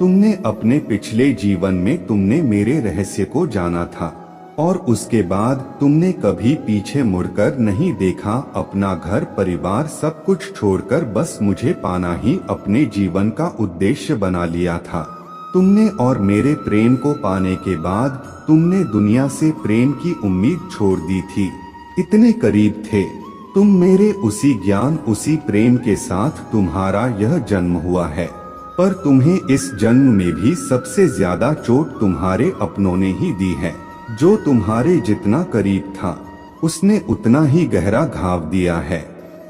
तुमने अपने पिछले जीवन में तुमने मेरे रहस्य को जाना था और उसके बाद तुमने कभी पीछे मुड़कर नहीं देखा। अपना घर परिवार सब कुछ छोड़कर बस मुझे पाना ही अपने जीवन का उद्देश्य बना लिया था। तुमने और मेरे प्रेम को पाने के बाद तुमने दुनिया से प्रेम की उम्मीद छोड़ दी थी। इतने करीब थे तुम मेरे, उसी ज्ञान उसी प्रेम के साथ तुम्हारा यह जन्म हुआ है। पर तुम्हें इस जन्म में भी सबसे ज्यादा चोट तुम्हारे अपनों ने ही दी है। जो तुम्हारे जितना करीब था उसने उतना ही गहरा घाव दिया है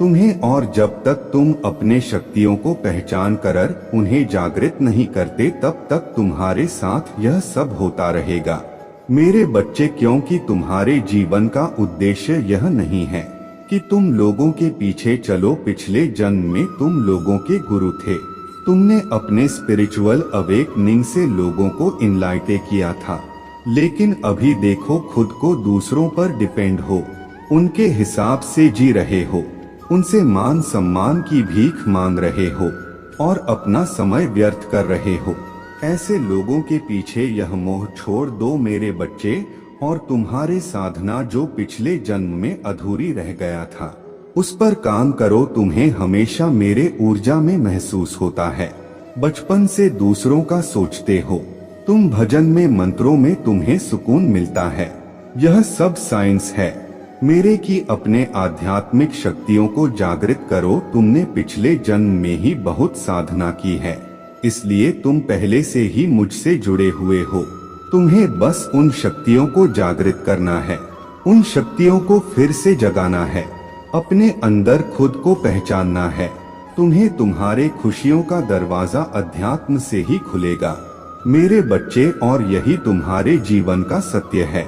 तुम्हें। और जब तक तुम अपने शक्तियों को पहचान कर उन्हें जागृत नहीं करते, तब तक तुम्हारे साथ यह सब होता रहेगा मेरे बच्चे। क्योंकि तुम्हारे जीवन का उद्देश्य यह नहीं है कि तुम लोगों के पीछे चलो। पिछले जन्म में तुम लोगों के गुरु थे। तुमने अपने स्पिरिचुअल अवेकनिंग से लोगों को इनलाइट किया था, लेकिन अभी देखो खुद को दूसरों पर डिपेंड हो, उनके हिसाब से जी रहे हो, उनसे मान सम्मान की भीख मांग रहे हो और अपना समय व्यर्थ कर रहे हो। ऐसे लोगों के पीछे यह मोह छोड़ दो मेरे बच्चे, और तुम्हारे साधना जो पिछले जन्म में अधूरी रह गया था उस पर काम करो। तुम्हें हमेशा मेरे ऊर्जा में महसूस होता है, बचपन से दूसरों का सोचते हो तुम। भजन में मंत्रों में तुम्हें सुकून मिलता है। यह सब साइंस है मेरे की अपने आध्यात्मिक शक्तियों को जागृत करो। तुमने पिछले जन्म में ही बहुत साधना की है, इसलिए तुम पहले से ही मुझसे जुड़े हुए हो। तुम्हें बस उन शक्तियों को जागृत करना है, उन शक्तियों को फिर से जगाना है, अपने अंदर खुद को पहचानना है। तुम्हें तुम्हारे खुशियों का दरवाजा अध्यात्म से ही खुलेगा मेरे बच्चे, और यही तुम्हारे जीवन का सत्य है।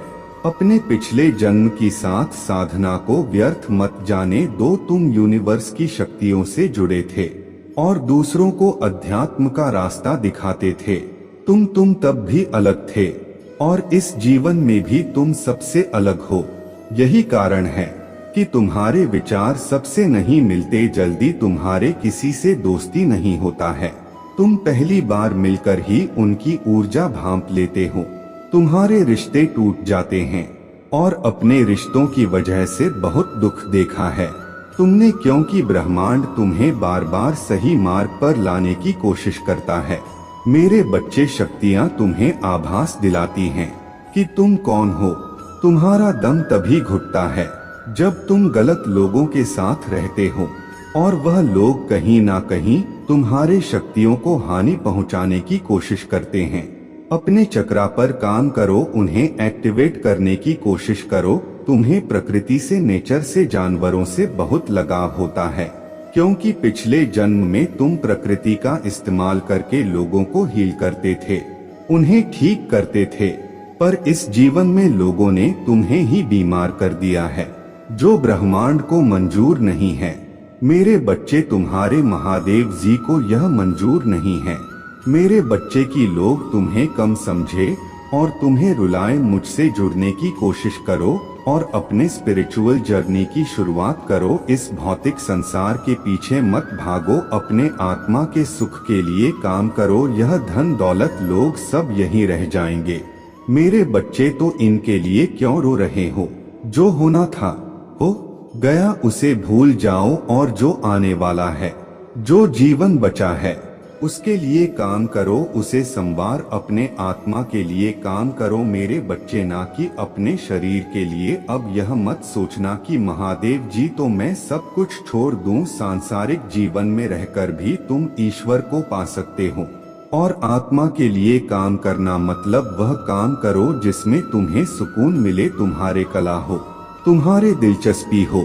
अपने पिछले जन्म की साथ साधना को व्यर्थ मत जाने दो। तुम यूनिवर्स की शक्तियों से जुड़े थे और दूसरों को अध्यात्म का रास्ता दिखाते थे। तुम तब भी अलग थे और इस जीवन में भी तुम सबसे अलग हो। यही कारण है कि तुम्हारे विचार सबसे नहीं मिलते। जल्दी तुम्हारे किसी से दोस्ती नहीं होता है। तुम पहली बार मिलकर ही उनकी ऊर्जा भांप लेते हो। तुम्हारे रिश्ते टूट जाते हैं और अपने रिश्तों की वजह से बहुत दुख देखा है तुमने, क्योंकि ब्रह्मांड तुम्हें बार बार सही मार्ग पर लाने की कोशिश करता है। मेरे बच्चे, शक्तियाँ तुम्हें आभास दिलाती हैं कि तुम कौन हो। तुम्हारा दम तभी घुटता है जब तुम गलत लोगों के साथ रहते हो और वह लोग कहीं ना कहीं तुम्हारे शक्तियों को हानि पहुंचाने की कोशिश करते हैं। अपने चक्रा पर काम करो, उन्हें एक्टिवेट करने की कोशिश करो। तुम्हें प्रकृति से, नेचर से, जानवरों से बहुत लगाव होता है, क्योंकि पिछले जन्म में तुम प्रकृति का इस्तेमाल करके लोगों को हील करते थे, उन्हें ठीक करते थे। पर इस जीवन में लोगों ने तुम्हें ही बीमार कर दिया है, जो ब्रह्मांड को मंजूर नहीं है। मेरे बच्चे, तुम्हारे महादेव जी को यह मंजूर नहीं है मेरे बच्चे की लोग तुम्हें कम समझे और तुम्हें रुलाएं। मुझसे जुड़ने की कोशिश करो और अपने स्पिरिचुअल जर्नी की शुरुआत करो। इस भौतिक संसार के पीछे मत भागो, अपने आत्मा के सुख के लिए काम करो। यह धन दौलत लोग सब यहीं रह जाएंगे मेरे बच्चे, तो इनके लिए क्यों रो रहे हो। जो होना था हो गया, उसे भूल जाओ और जो आने वाला है, जो जीवन बचा है, उसके लिए काम करो, उसे संवार। अपने आत्मा के लिए काम करो मेरे बच्चे, ना कि अपने शरीर के लिए। अब यह मत सोचना कि महादेव जी तो मैं सब कुछ छोड़ दूं। सांसारिक जीवन में रहकर भी तुम ईश्वर को पा सकते हो, और आत्मा के लिए काम करना मतलब वह काम करो जिसमें तुम्हें सुकून मिले, तुम्हारे कला हो, तुम्हारे दिलचस्पी हो,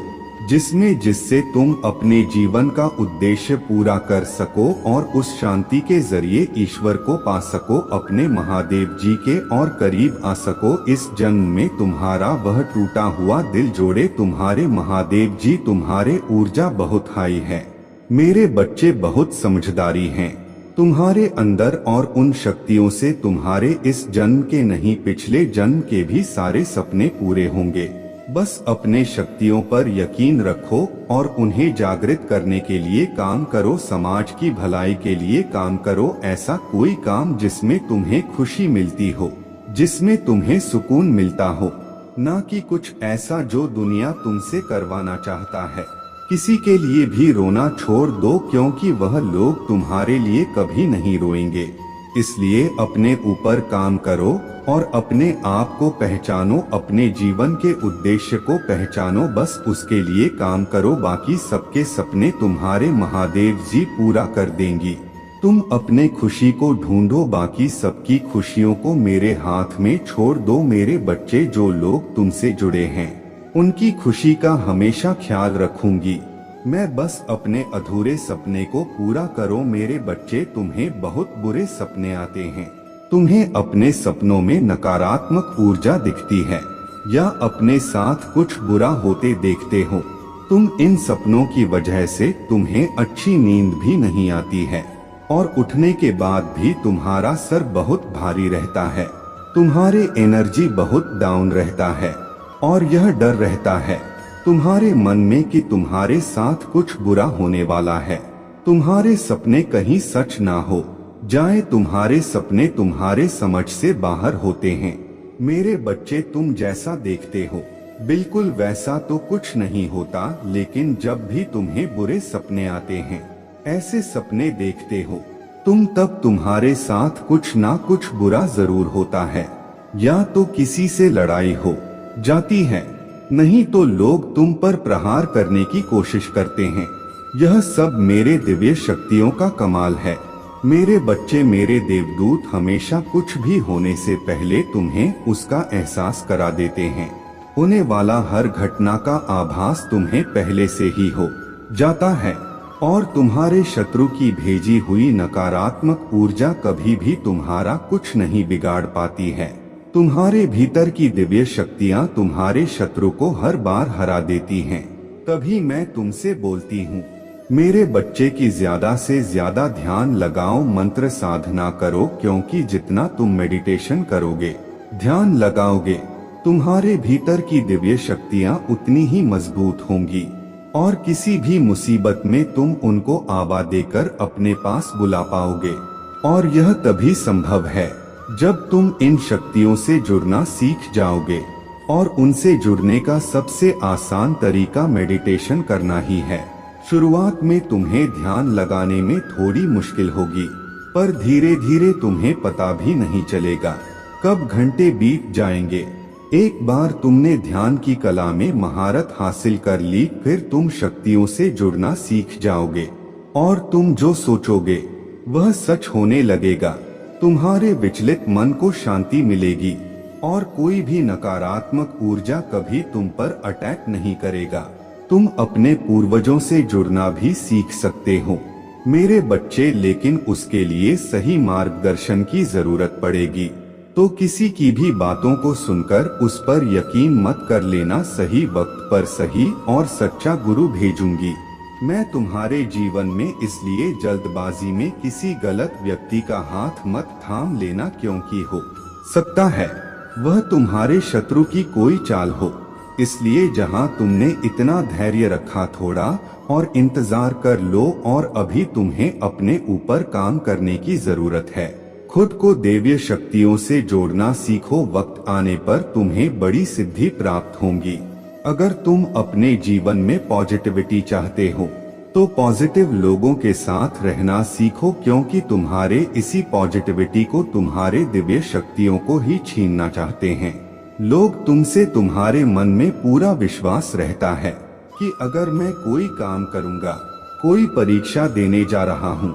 जिससे तुम अपने जीवन का उद्देश्य पूरा कर सको और उस शांति के जरिए ईश्वर को पा सको, अपने महादेव जी के और करीब आ सको। इस जन्म में तुम्हारा वह टूटा हुआ दिल जोड़े तुम्हारे महादेव जी। तुम्हारे ऊर्जा बहुत हाई है मेरे बच्चे, बहुत समझदारी हैं तुम्हारे अंदर, और उन शक्तियों से तुम्हारे इस जन्म के नहीं पिछले जन्म के भी सारे सपने पूरे होंगे। बस अपने शक्तियों पर यकीन रखो और उन्हें जागृत करने के लिए काम करो। समाज की भलाई के लिए काम करो। ऐसा कोई काम जिसमें तुम्हें खुशी मिलती हो, जिसमें तुम्हें सुकून मिलता हो, ना कि कुछ ऐसा जो दुनिया तुमसे करवाना चाहता है। किसी के लिए भी रोना छोड़ दो, क्योंकि वह लोग तुम्हारे लिए कभी नहीं रोएंगे। इसलिए अपने ऊपर काम करो और अपने आप को पहचानो, अपने जीवन के उद्देश्य को पहचानो, बस उसके लिए काम करो। बाकी सबके सपने तुम्हारे महादेव जी पूरा कर देंगी। तुम अपने खुशी को ढूंढो, बाकी सबकी खुशियों को मेरे हाथ में छोड़ दो। मेरे बच्चे, जो लोग तुमसे जुड़े हैं उनकी खुशी का हमेशा ख्याल रखूंगी मैं। बस अपने अधूरे सपने को पूरा करो मेरे बच्चे। तुम्हें बहुत बुरे सपने आते हैं, तुम्हें अपने सपनों में नकारात्मक ऊर्जा दिखती है या अपने साथ कुछ बुरा होते देखते हो। तुम इन सपनों की वजह से तुम्हें अच्छी नींद भी नहीं आती है और उठने के बाद भी तुम्हारा सर बहुत भारी रहता है। तुम्हारे एनर्जी बहुत डाउन रहता है और यह डर रहता है तुम्हारे मन में कि तुम्हारे साथ कुछ बुरा होने वाला है। तुम्हारे सपने कहीं सच ना हो जाए। तुम्हारे सपने तुम्हारे समझ से बाहर होते हैं मेरे बच्चे। तुम जैसा देखते हो बिल्कुल वैसा तो कुछ नहीं होता, लेकिन जब भी तुम्हें बुरे सपने आते हैं, ऐसे सपने देखते हो तुम, तब तुम्हारे साथ कुछ ना कुछ बुरा जरूर होता है। या तो किसी से लड़ाई हो जाती है, नहीं तो लोग तुम पर प्रहार करने की कोशिश करते हैं। यह सब मेरे दिव्य शक्तियों का कमाल है मेरे बच्चे। मेरे देवदूत हमेशा कुछ भी होने से पहले तुम्हें उसका एहसास करा देते हैं। होने वाला हर घटना का आभास तुम्हें पहले से ही हो जाता है और तुम्हारे शत्रु की भेजी हुई नकारात्मक ऊर्जा कभी भी तुम्हारा कुछ नहीं बिगाड़ पाती है। तुम्हारे भीतर की दिव्य शक्तियाँ तुम्हारे शत्रु को हर बार हरा देती हैं। तभी मैं तुमसे बोलती हूँ मेरे बच्चे की ज्यादा से ज्यादा ध्यान लगाओ, मंत्र साधना करो, क्योंकि जितना तुम मेडिटेशन करोगे, ध्यान लगाओगे, तुम्हारे भीतर की दिव्य शक्तियाँ उतनी ही मजबूत होंगी और किसी भी मुसीबत में तुम उनको आवा देकर अपने पास बुला पाओगे। और यह तभी संभव है जब तुम इन शक्तियों से जुड़ना सीख जाओगे, और उनसे जुड़ने का सबसे आसान तरीका मेडिटेशन करना ही है। शुरुआत में तुम्हें ध्यान लगाने में थोड़ी मुश्किल होगी, पर धीरे धीरे तुम्हें पता भी नहीं चलेगा कब घंटे बीत जाएंगे। एक बार तुमने ध्यान की कला में महारत हासिल कर ली, फिर तुम शक्तियों से जुड़ना सीख जाओगे और तुम जो सोचोगे वह सच होने लगेगा। तुम्हारे विचलित मन को शांति मिलेगी और कोई भी नकारात्मक ऊर्जा कभी तुम पर अटैक नहीं करेगा। तुम अपने पूर्वजों से जुड़ना भी सीख सकते हो मेरे बच्चे, लेकिन उसके लिए सही मार्गदर्शन की जरूरत पड़ेगी। तो किसी की भी बातों को सुनकर उस पर यकीन मत कर लेना। सही वक्त पर सही और सच्चा गुरु भेजूंगी मैं तुम्हारे जीवन में, इसलिए जल्दबाजी में किसी गलत व्यक्ति का हाथ मत थाम लेना, क्योंकि हो सकता है वह तुम्हारे शत्रु की कोई चाल हो। इसलिए जहां तुमने इतना धैर्य रखा, थोड़ा और इंतजार कर लो, और अभी तुम्हें अपने ऊपर काम करने की जरूरत है। खुद को देवीय शक्तियों से जोड़ना सीखो, वक्त आने पर तुम्हें बड़ी सिद्धि प्राप्त होंगी। अगर तुम अपने जीवन में पॉजिटिविटी चाहते हो तो पॉजिटिव लोगों के साथ रहना सीखो, क्योंकि तुम्हारे इसी पॉजिटिविटी को तुम्हारे दिव्य शक्तियों को ही छीनना चाहते हैं। लोग तुमसे, तुम्हारे मन में पूरा विश्वास रहता है कि अगर मैं कोई काम करूंगा, कोई परीक्षा देने जा रहा हूं,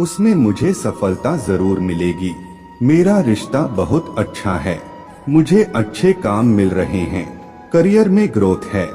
उसमें मुझे सफलता जरूर मिलेगी। मेरा रिश्ता बहुत अच्छा है, मुझे अच्छे काम मिल रहे हैं, करियर में ग्रोथ है,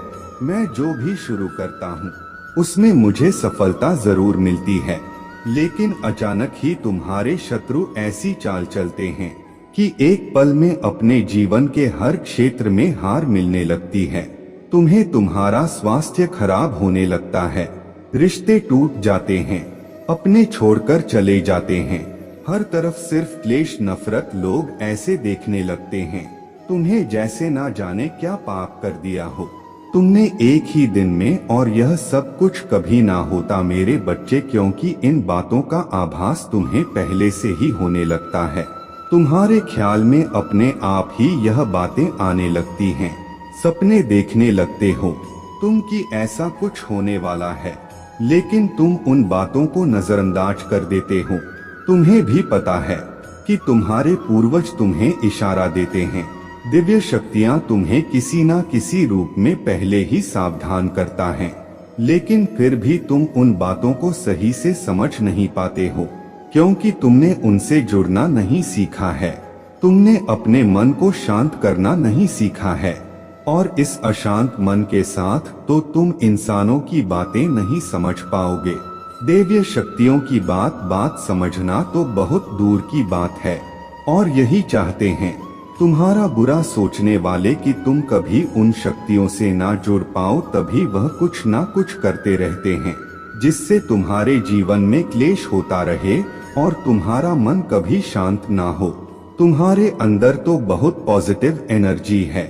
मैं जो भी शुरू करता हूँ उसमें मुझे सफलता जरूर मिलती है, लेकिन अचानक ही तुम्हारे शत्रु ऐसी चाल चलते हैं कि एक पल में अपने जीवन के हर क्षेत्र में हार मिलने लगती है। तुम्हें तुम्हारा स्वास्थ्य खराब होने लगता है, रिश्ते टूट जाते हैं, अपने छोड़कर चले जाते हैं, हर तरफ सिर्फ क्लेश नफरत। लोग ऐसे देखने लगते हैं तुम्हें जैसे ना जाने क्या पाप कर दिया हो तुमने एक ही दिन में, और यह सब कुछ कभी ना होता मेरे बच्चे, क्योंकि इन बातों का आभास तुम्हें पहले से ही होने लगता है। तुम्हारे ख्याल में अपने आप ही यह बातें आने लगती हैं, सपने देखने लगते हो तुम कि ऐसा कुछ होने वाला है, लेकिन तुम उन बातों को नजरअंदाज कर देते हो। तुम्हें भी पता है कि तुम्हारे पूर्वज तुम्हें इशारा देते हैं, दिव्य शक्तियां तुम्हें किसी ना किसी रूप में पहले ही सावधान करता है, लेकिन फिर भी तुम उन बातों को सही से समझ नहीं पाते हो, क्योंकि तुमने उनसे जुड़ना नहीं सीखा है, तुमने अपने मन को शांत करना नहीं सीखा है, और इस अशांत मन के साथ तो तुम इंसानों की बातें नहीं समझ पाओगे। दिव्य शक्तियों की बात समझना तो बहुत दूर की बात है, और यही चाहते हैं तुम्हारा बुरा सोचने वाले कि तुम कभी उन शक्तियों से ना जुड़ पाओ, तभी वह कुछ ना कुछ करते रहते हैं जिससे तुम्हारे जीवन में क्लेश होता रहे और तुम्हारा मन कभी शांत ना हो। तुम्हारे अंदर तो बहुत पॉजिटिव एनर्जी है,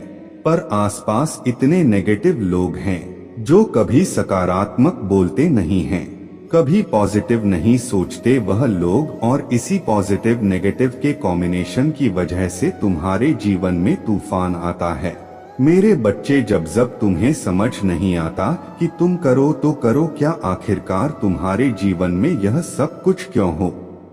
पर आसपास इतने नेगेटिव लोग हैं जो कभी सकारात्मक बोलते नहीं हैं, कभी पॉजिटिव नहीं सोचते वह लोग, और इसी पॉजिटिव नेगेटिव के कॉम्बिनेशन की वजह से तुम्हारे जीवन में तूफान आता है। मेरे बच्चे, जब तुम्हें समझ नहीं आता कि तुम करो तो करो क्या, आखिरकार तुम्हारे जीवन में यह सब कुछ क्यों हो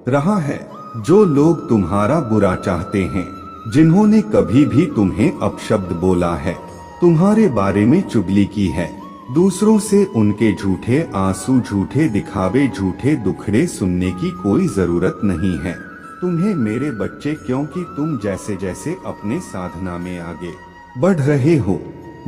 रहा है। जो लोग तुम्हारा बुरा चाहते हैं, जिन्होंने कभी भी तुम्हें अपशब्द बोला है, तुम्हारे बारे में चुगली की है, दूसरों से उनके झूठे आंसू, झूठे दिखावे, झूठे दुखड़े सुनने की कोई जरूरत नहीं है तुम्हें मेरे बच्चे, क्योंकि तुम जैसे जैसे अपने साधना में आगे बढ़ रहे हो,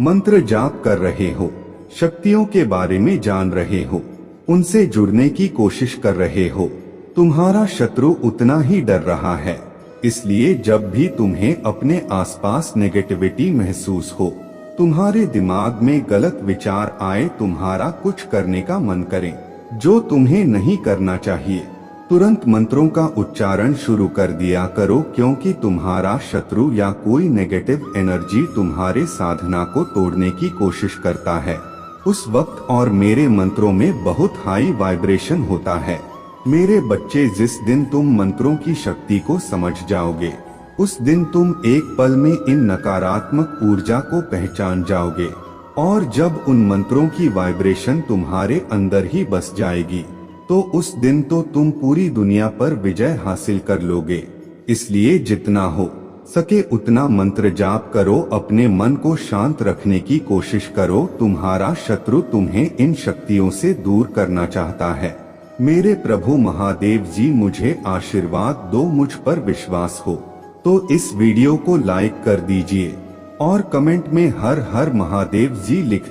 मंत्र जाप कर रहे हो, शक्तियों के बारे में जान रहे हो, उनसे जुड़ने की कोशिश कर रहे हो, तुम्हारा शत्रु उतना ही डर रहा है। इसलिए जब भी तुम्हें अपने आसपास नेगेटिविटी महसूस हो, तुम्हारे दिमाग में गलत विचार आए, तुम्हारा कुछ करने का मन करे जो तुम्हें नहीं करना चाहिए, तुरंत मंत्रों का उच्चारण शुरू कर दिया करो, क्योंकि तुम्हारा शत्रु या कोई नेगेटिव एनर्जी तुम्हारे साधना को तोड़ने की कोशिश करता है उस वक्त। और मेरे मंत्रों में बहुत हाई वाइब्रेशन होता है मेरे बच्चे। जिस दिन तुम मंत्रों की शक्ति को समझ जाओगे, उस दिन तुम एक पल में इन नकारात्मक ऊर्जा को पहचान जाओगे, और जब उन मंत्रों की वाइब्रेशन तुम्हारे अंदर ही बस जाएगी, तो उस दिन तो तुम पूरी दुनिया पर विजय हासिल कर लोगे। इसलिए जितना हो सके उतना मंत्र जाप करो, अपने मन को शांत रखने की कोशिश करो। तुम्हारा शत्रु तुम्हें इन शक्तियों से दूर करना चाहता है। मेरे प्रभु महादेव जी, मुझे आशीर्वाद दो, मुझ पर विश्वास हो तो इस वीडियो को लाइक कर दीजिए और कमेंट में हर हर महादेव जी लिख